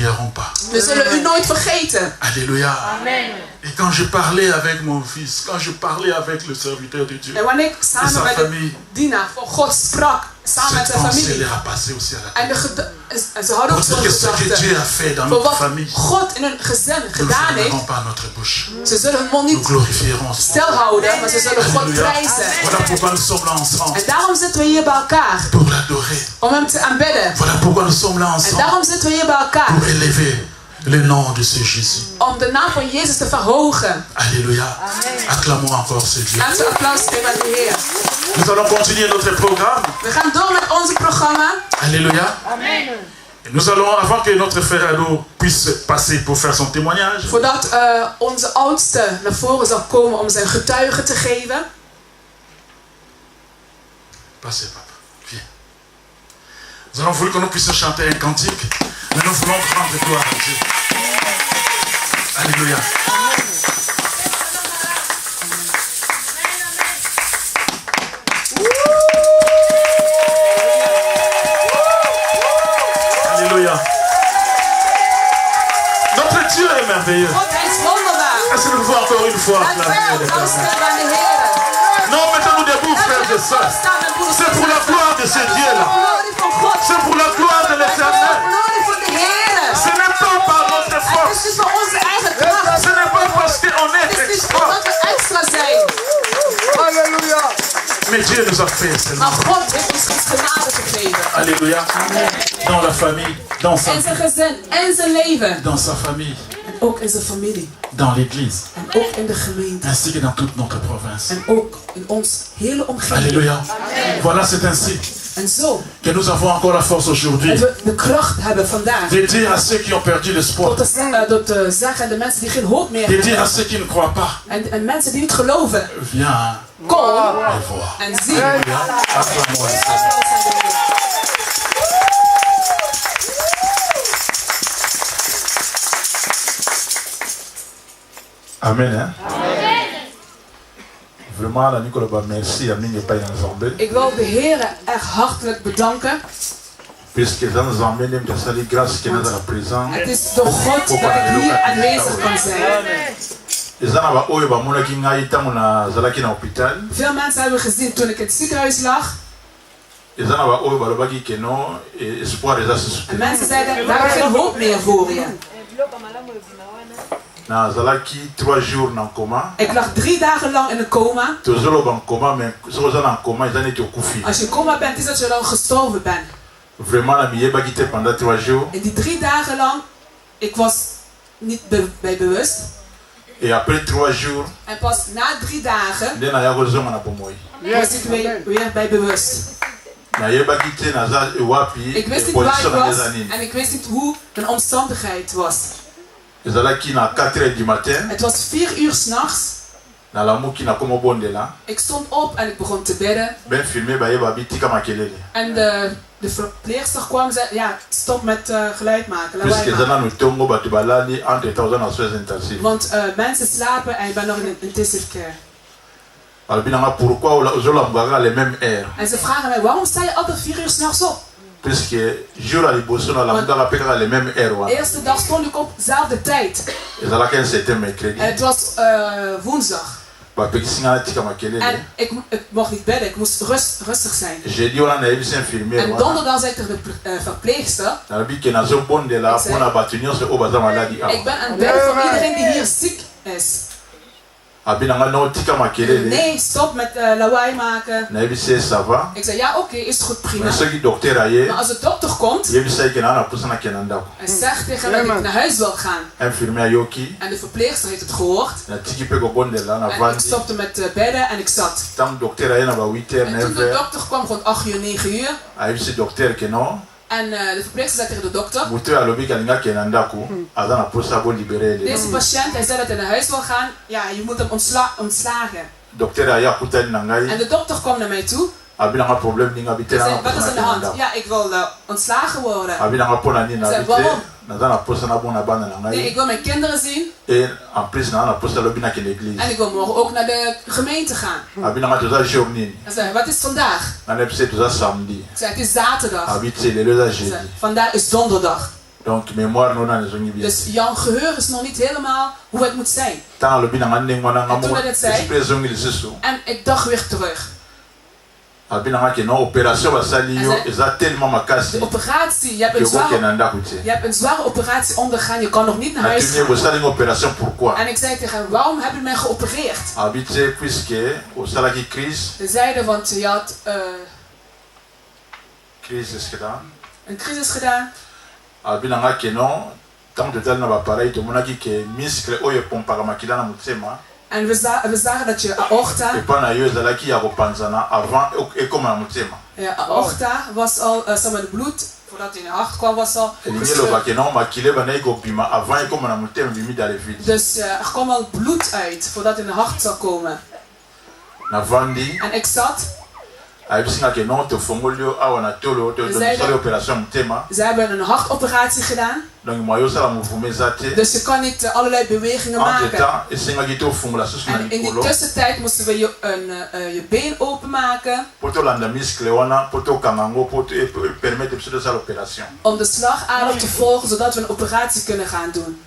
we zullen u nooit vergeten. Alléluia. Amen. Et quand je parlais avec mon fils, quand je parlais avec le serviteur de Dieu, en wanneer ik samen met de dienaar van God sprak, samen met zijn familie, en ze hadden ook zo'n gedachte voor wat God in hun gezin gedaan heeft, ze zullen hun mond niet stilhouden, maar ze zullen God prijzen. En daarom zitten we hier bij elkaar, om hem te aanbidden. En daarom zitten we hier bij elkaar, le nom de ce Jésus. Om de naam van Jezus te verhogen. Alléluia. Acclamons encore ce Dieu. Laten we applaus geven aan de Heer. Nous allons continuer notre programme. We gaan door met ons programma. Alléluia. Amen. Et nous allons, avant que notre frère Ado puisse passer pour faire son témoignage. Voordat onze oudste naar voren zal komen om zijn getuige te geven. Passez, papa. Viens. Nous allons vouloir que nous puissions chanter un cantique. Mais nous voulons prendre gloire à Dieu. Alléluia. Alléluia. Notre Dieu est merveilleux. Est-ce que nous pouvons encore une fois acclamer? Non, mettons-nous debout, frères et sœurs. C'est pour la gloire de ce Dieu-là. C'est pour la gloire de l'Éternel. Ce n'est pas par notre force. Ce n'est pas parce qu'on est extra. Alléluia. Mais Dieu nous a fait seulement. Alléluia. Dans la famille, dans sa vie, dans sa famille. Ook in zijn familie. Dans l'église. En ook in de gemeente. Ainsi que dans toute notre province. En ook in ons hele omgeving. Alléluia. Voilà, c'est ainsi. En zo. Que nous avons encore la force aujourd'hui. Dat we de kracht hebben vandaag. De dire à ceux qui ont perdu l'espoir. Tot te zeggen aan de mensen die geen hoop meer hebben. De dire à ceux qui ne croient pas. En mensen die niet geloven. Viens. Kom. Et vois. En zie. Amen. Hein? Amen. Vraiment, la Nicolas, merci à Minge Payan Zambé. Ik wil de Heer erg hartelijk bedanken. Puisque dans Zambé, il y a grâce qui est dans la présence. Het is door God dat ik hier aanwezig kan zijn. Veel mensen hebben gezien toen ik in het ziekenhuis lag. En mensen zeiden, we hebben geen hoop meer voor je. Nazalaki 3 jours dans coma. Ik lag 3 dagen lang in een coma. Tozolo en coma, mais zoals en coma, ils ont été Als je in coma bent, is dat je dan gestorven bent. Vraiment, la mieux bagité pendant 3 jours. En die 3 dagen lang, ik was niet bij bewust. Et après 3 jours, en pas na 3 dagen, was ik weer bij bewust. Ik wist niet waar ik was en ik wist niet hoe mijn omstandigheid was. Het was 4 uur 's nachts. Ik stond op en ik begon te bidden. En de verpleegster kwam en zei, ja, stop met geluid maken. Want mensen slapen en ik ben nog in intensive care. En ze vragen mij, waarom sta je altijd 4 uur 's nachts op? Puisque jour à liboso na la muda rapeka les mêmes heures. De eerste dag stond ik op dezelfde tijd. En het was woensdag. En ik mocht niet bidden, ik moest rustig zijn. En donderdag zei ik tegen de verpleegster, ik ben aan het bidden voor iedereen die hier ziek is. Nee, stop met lawaai maken. Ik zei, ja, oké, is goed, prima. Maar als de dokter komt en zegt tegen mij dat ik naar huis wil gaan, en de verpleegster heeft het gehoord, en ik stopte met bedden en ik zat. En toen de dokter kwam, rond 8 uur, 9 uur, en de verpleegster zei tegen de dokter, deze patiënt, hij zei dat hij naar huis wil gaan, ja, je moet hem ontslagen. En de dokter kwam naar mij toe. Hij zei, wat is aan de hand? Ja, ik wil ontslagen worden. Hij zei, waarom? Nee, ik wil mijn kinderen zien. En ik wil morgen ook naar de gemeente gaan. Hij zei, wat is vandaag? Ik zei, het is zaterdag. Zei, vandaag is donderdag. Dus jouw geheugen is nog niet helemaal hoe het moet zijn. En toen hij het zei, en ik dacht weer terug. De operatie, je hebt een zware operatie ondergaan, je kan nog niet naar huis gaan. En ik zei tegen hem, waarom heb je mij geopereerd? Ze zeiden, want je had een crisis gedaan. En we zagen dat je aorta, ja, aorta was al, het bloed, voordat hij in de hart kwam, was al dus er kwam al bloed uit, voordat hij in de hart zou komen. En ik zat. Ze hebben een hartoperatie gedaan. Dus je kan niet allerlei bewegingen maken. En in die tussentijd moesten we je been openmaken. Om de slagader te volgen, zodat we een operatie kunnen gaan doen.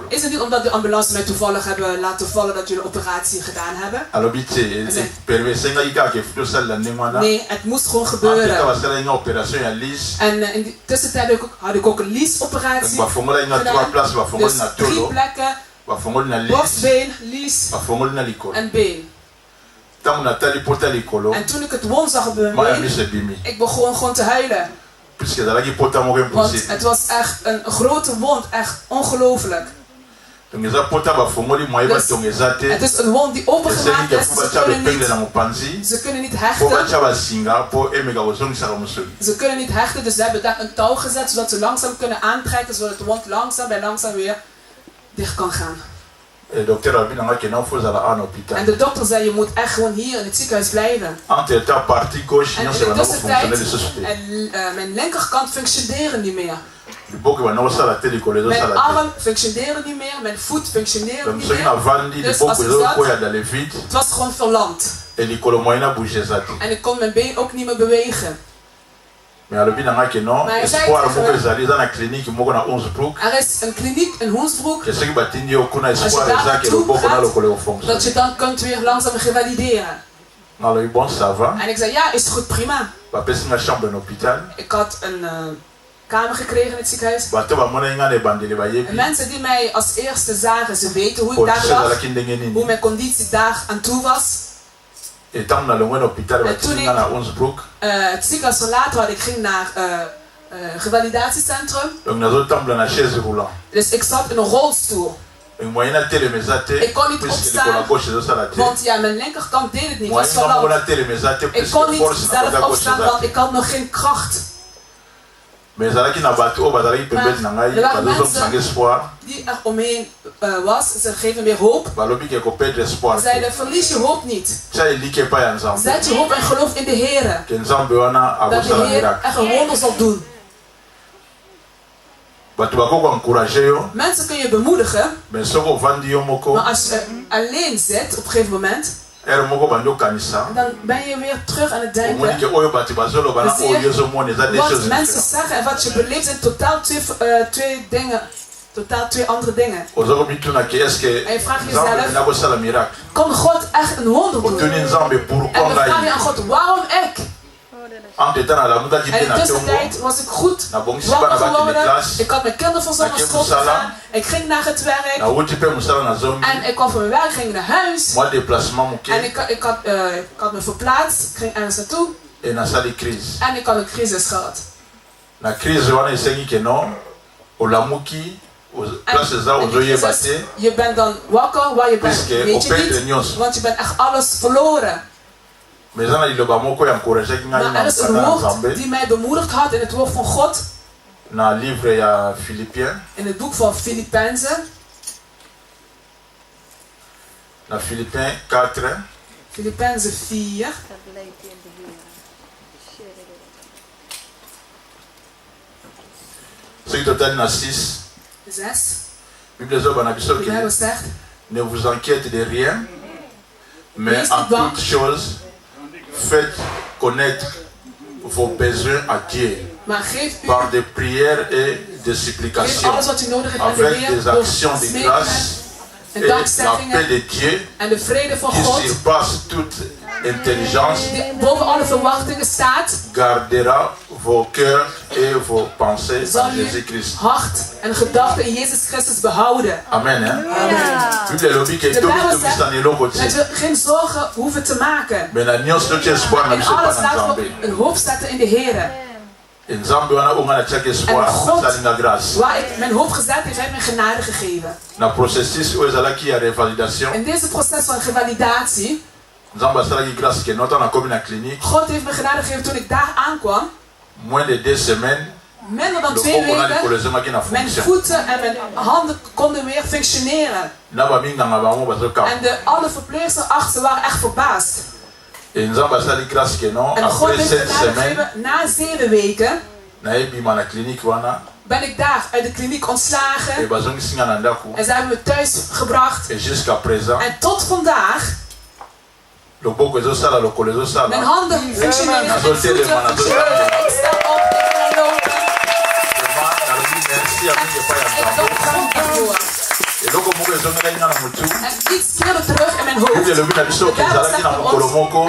Is het niet omdat de ambulance mij toevallig hebben laten vallen dat jullie een operatie gedaan hebben? Nee, het moest gewoon gebeuren. En in de tussentijd had ik ook een liesoperatie gedaan. Dus 3 plekken, borstbeen, lies en been. En toen ik het woensdag op mijn been, ik begon gewoon te huilen. Want het was echt een grote wond, echt ongelooflijk. Dus het is een wond die opengemaakt is. Ze kunnen niet hechten. Ze kunnen niet hechten, dus ze hebben daar een touw gezet zodat ze langzaam kunnen aantrekken, zodat de wond langzaam weer dicht kan gaan. En de dokter zei, je moet echt gewoon hier in het ziekenhuis blijven. En in de tussentijd, mijn linkerkant functioneerde niet meer. Mijn arm functioneerde niet meer, mijn voet functioneerde niet meer. Dus als ik zat, het was gewoon verlamd. En ik kon mijn been ook niet meer bewegen. Maar hij zei er is een kliniek in Hoensbroek. Als je daar naartoe gaat, dat je dan kunt weer langzaam revalideren. En ik zei, ja, is goed, prima. Ik had een kamer gekregen in het ziekenhuis. En mensen die mij als eerste zagen, ze weten hoe ik daar lag, hoe mijn conditie daar aan toe was. En toen ik het ziekenhuis verlaten had, ik ging naar revalidatiecentrum. Dus ik zat in een rolstoel. Ik kon niet opstaan, want ja, mijn linkerkant deed het niet. Was verlamd. Ik kon niet zelf opstaan, want ik had nog geen kracht. Maar er waren mensen die er omheen was, ze geven meer hoop. Ze zeiden, verlies je hoop niet. Zet je hoop en geloof in de Heer. Dat de Heer echt een wonder zal doen. Mensen kun je bemoedigen, maar als je alleen zit op een gegeven moment, dan ben je weer terug aan het denken. Wat mensen zeggen en wat je beleeft zijn totaal twee dingen. Totaal twee andere dingen. En je vraagt jezelf, kan God echt een wonder doen? En dan vraag je aan God, waarom ik? En in de tussentijd was ik goed wakker geworden. Ik had mijn kinderen van naar school gegaan. Ik ging naar het werk. En ik kwam van mijn werk, ging naar huis. En ik had me verplaatst. Ik ging ergens naartoe. En ik had een crisis gehad. Je bent dan wakker waar je bent, weet je niet. Want je bent echt alles verloren. Maar er is een woord die mij bemoedigd had in het woord van God. In het boek van Filippenzen. Filippenzen 4. De Bijbel zegt, ne vous inquiétez de rien, mais en toute chose faites connaître vos besoins à Dieu par des prières et des supplications, avec des actions de grâce et la paix de Dieu qui surpasse toute intelligence gardera vos cœurs et vos pensées en Jésus-Christ. Hart en gedachten in Jezus Christus behouden. Amen. Amen. De Bijbel zegt dat we geen zorgen hoeven te maken. In alles laten we een hoop zetten in de Heer. En God, waar ik mijn hoop gezet heb, heeft mij genade gegeven. In deze proces van revalidatie, God heeft me genade gegeven toen ik daar aankwam. Minder dan 2 weken, mijn voeten en mijn handen konden weer functioneren. En alle verpleegsters achter waren echt verbaasd. En God heeft me genade gegeven, na 7 weken ben ik daar uit de kliniek ontslagen. En ze hebben me thuis gebracht. En tot vandaag, mijn handen functioneren, mijn voeten functioneren. Ik sta op, ik ga lopen. En iets keerde terug in mijn hoofd.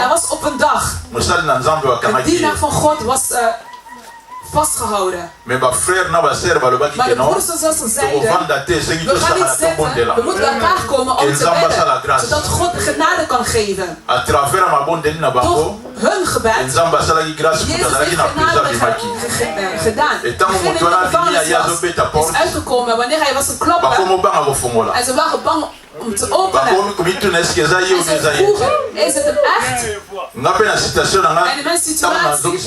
Er was op een dag, een dienaar van God was vastgehouden. Maar de broeders en zussen zeiden, we gaan niet zitten, we moeten elkaar komen om te bidden, zodat God genade kan geven. Door hun gebed, Jezus heeft genade gedaan. Degene die de gevangenis was, is uitgekomen wanneer hij was te kloppen. En ze waren bang om te openen. En ze vroegen, is het een echt? En in mijn situatie, toen ik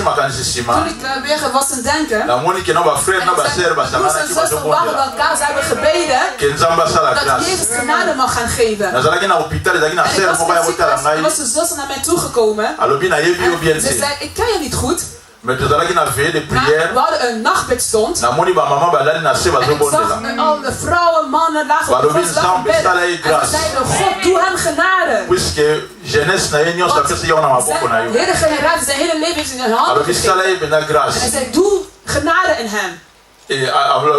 weer was aan denken, en broers en zussen waren bij elkaar, ze hebben gebeden dat Jezus genade mag gaan geven. En er was een zuster naar mij toegekomen en ze zei, ik ken je niet goed. Maar we hadden een nachtbidstond. En ik zag al de vrouwen, mannen lagen op de grond lagen bidden. En ze zeiden, God, doe hem genade. Want de hele generatie, zijn hele leven heeft in hun handen gegeven. En hij zei, doe genade in hem. Et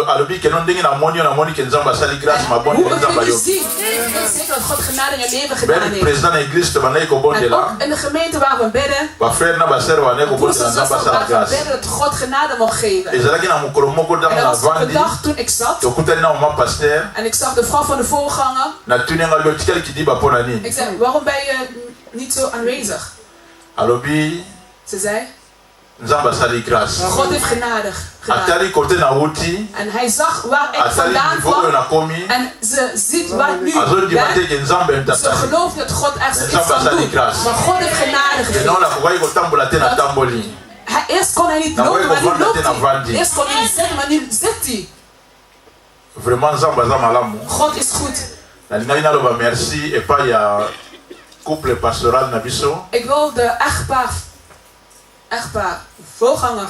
alobi que non dingue na moni que nzamba sali grâce ma bonne nzamba yo. Zeker dat God genade in je leven gedaan heeft. Président de l'église te banai ko bonde la. In de gemeente waar we bidden. Ba frère na ba sœur wa ne ko bonde na nzamba sala grâce. We bidden dat God genade mag geven. Et zalaki na mukolo moko dans la vandi. Toen ik zat. To kutani na ma pasteur. En ik zag de vrouw van de voorganger. Na tuninga lo tikel ki di ba pona ni. Ik zei, waarom ben je niet zo aanwezig? Alobi. Ze zei. Nzamba sali grâce. God heeft genade gedaan. En hij zag waar ik vandaan kwam. En ze ziet waar ik nu ben. Ze gelooft dat God echt iets kan doen. Maar God heeft genade gegeven. Eerst kon hij niet lopen, maar nu loopt hij. Eerst kon hij niet zitten, maar nu zit hij. God is goed. Ik wil de echtpaar, voorganger.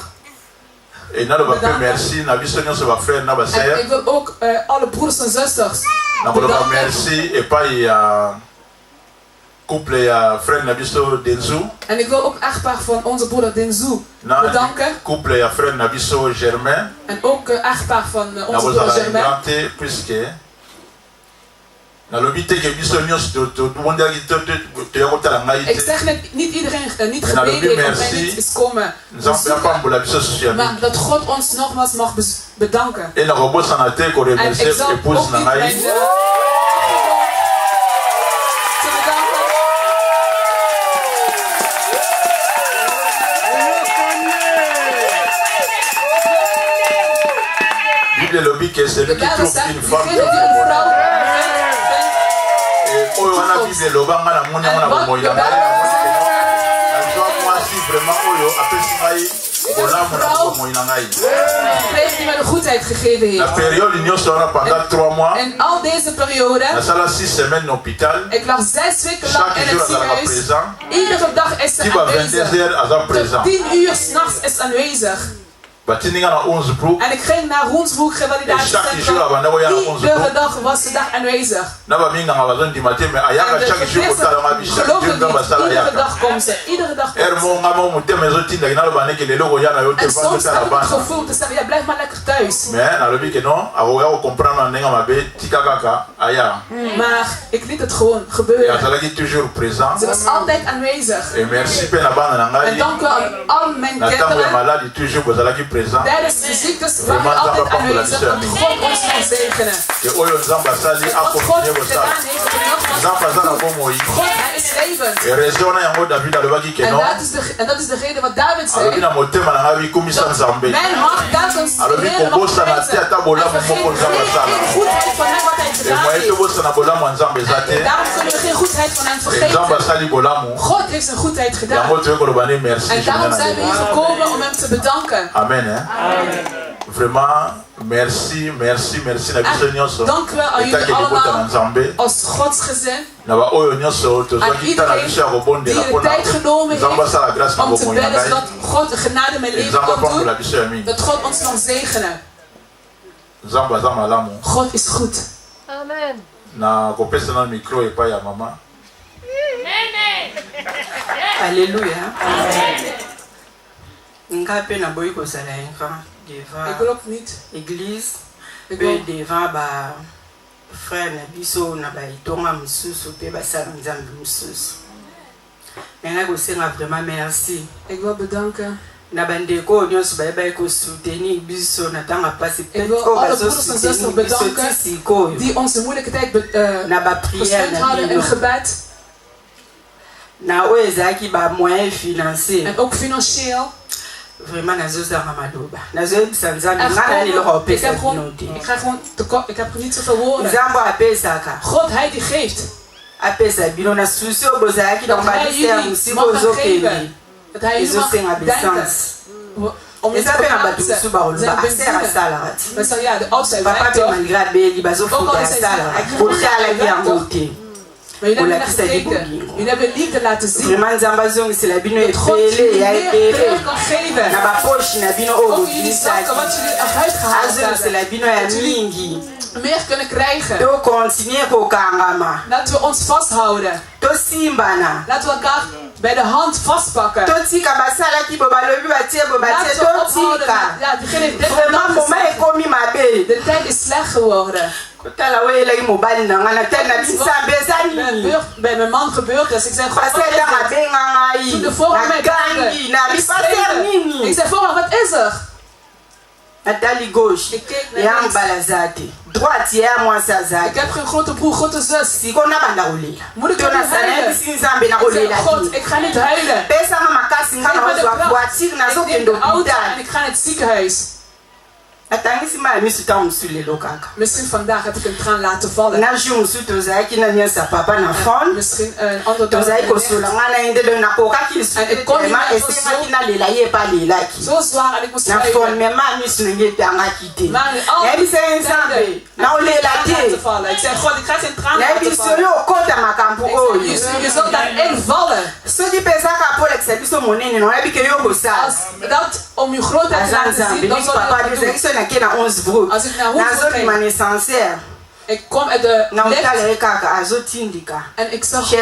En merci na biso nyonso ba frère na ba sœur. En ik wil ook alle broeders en zusters. Merci et pas ya couple ya frère na biso Denzu. En ik wil ook echtpaar van onze broeder Denzu bedanken. Couple ya frère na biso Germain. En ook echtpaar van onze broeder Germain. Ik zeg niet iedereen niet gebeden heeft of mij niet is komen. Maar dat God ons nogmaals mag bedanken. En ik zal ook niet mijn Bible lobby que c'est lui qui trouve une femme de oyo wana Bible lobanga na moni na bomoya na moi si vraiment oyo apesi ngai olamu na bomoya na ngai. Heeft hij me de goedheid gegeven heeft. La période nyonso wana pendant 3 mois. En al deze periode. Na sala 6 semaines in hôpital. Ik lag 6 weken lang in het ziekenhuis. Iedere dag is ze aanwezig. Tot 10 uur 's nachts is aanwezig. En ik ging naar Hoensbroek revalidatiecentrum. Iedere dag was de dag aanwezig. Iedere dag komt ze. Iedere dag komt ze. En soms heb ik het gevoel te zeggen, ja, blijf maar lekker thuis. Maar ik liet het gewoon gebeuren. Ze was altijd aanwezig. En dank u aan al mijn kinderen. Tijdens de ziektes waren we altijd aanwezig dat God ons kan zegenen. Wat God gedaan heeft, God hij is levend. En dat is de reden wat David zei. Mijn hart duidt ons helemaal vergeten. En vergeet geen goedheid van hem wat hij gedaan heeft. En daarom kunnen we geen goedheid van hem vergeten. God heeft zijn goedheid gedaan. En daarom zijn we hier gekomen om hem te bedanken. Amen. Amen. Vraiment, merci. Dank u wel aan jullie allemaal als Gods gezin. Aan iedereen die de tijd genomen heeft om te bidden zodat God genade in mijn leven kan doen. Dat God ons kan zegenen. God is goed. Amen. Alléluia. Ngape na boy ko sala devant ik wil ook niet église pe devant ba frère na biso na ba itonga mususu pe ba sala nzambe mususu. Nga ko senga vraiment merci. Ik wil bedanken na bandeko nyonso ba ko soutenir biso na tanga pasi pe ko alle broeders en zusters bedanken die onze moeilijke tijd na ba prière hadden in gebed. Na o ezaki ba moyen financier en ook financieel. Vraiment nazozanga madoba nazoyebisa nzambe ngana ni loko opesa ik heb niet zoveel woorden. Nzambe apesaka God hij die geeft. Apesa bino na susi obozalaki dans ba ministère musique ozokende dat hij ezosenga besans om het te praten. We zeggen ja, de oudste papa pe malgré beli bazofuta sala otala yango te. Maar jullie hebben gekeken. Jullie hebben liefde laten zien. Dat God terug kan geven. Ook jullie zakken wat jullie eruit gehaald hebben. Dat jullie meer kunnen krijgen. Laten we ons vasthouden. Laten we elkaar bij de hand vastpakken. Laten we ophouden. Ja, diegene heeft dit gedaan. De tijd is slecht geworden. Bij mijn man gebeurt dus. Ik zei, God, wat is het? Toen de volgende mij belde. Ik zei, volgende, wat is er? Nathalie gauche. Ik keek naar links. Droite, ja, moi ça zat. Ik heb geen grote broer, grote zus. Si kon na banda huilen. Moet ik huilen? God, ik ga niet huilen. Pesa mama kasi ngana wa voiture na zo kendo hospitaal. En ik ga naar het ziekenhuis. Misschien vandaag heb ik een traan laten vallen. Misschien een ander dag. En ik kon niet meer zo zwaar en ik moest huilen. Maar laten vallen. Ik zei, God, ik ga geen traan laten vallen. Je zult daarin vallen. Als dat om je grootheid te laten zien, dan zal je dat doen. Als ik naar hoeveel kijk, ik kom uit de licht en ik zag de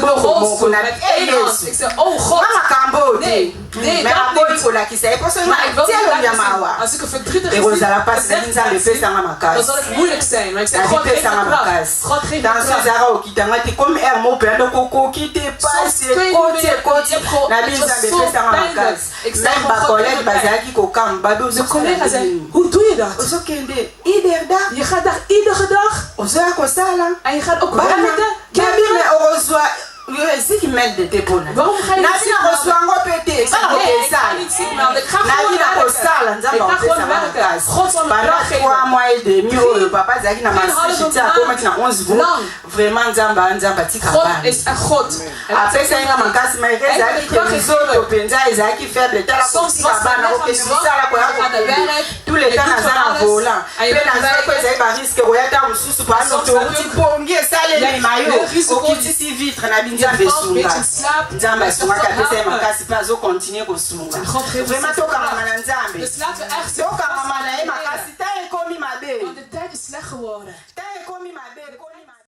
rolstoel met één hand. Ik zei, oh God, nee, dat niet. Maar ik wil niet laten zien. Als ik een verdrietige zie, dan zal het moeilijk zijn. Maar ik zei, God geeft me kracht. God geeft me kracht. Ik zei, de collega zei, hoe doe je dat? Je gaat daar iedere dag. En je gaat ook werken. Waarom ga je niet ziek melden? Ik ga niet ziek melden. Ik ga gewoon werken. God zal me kracht geven. God is een God. Soms was mijn lichaam zwak. Ik ga naar werk. Ik doe van alles. En je bent aan het werken. Een beetje slaap. Dus laten we echt zeggen. Want de tijd is slecht geworden.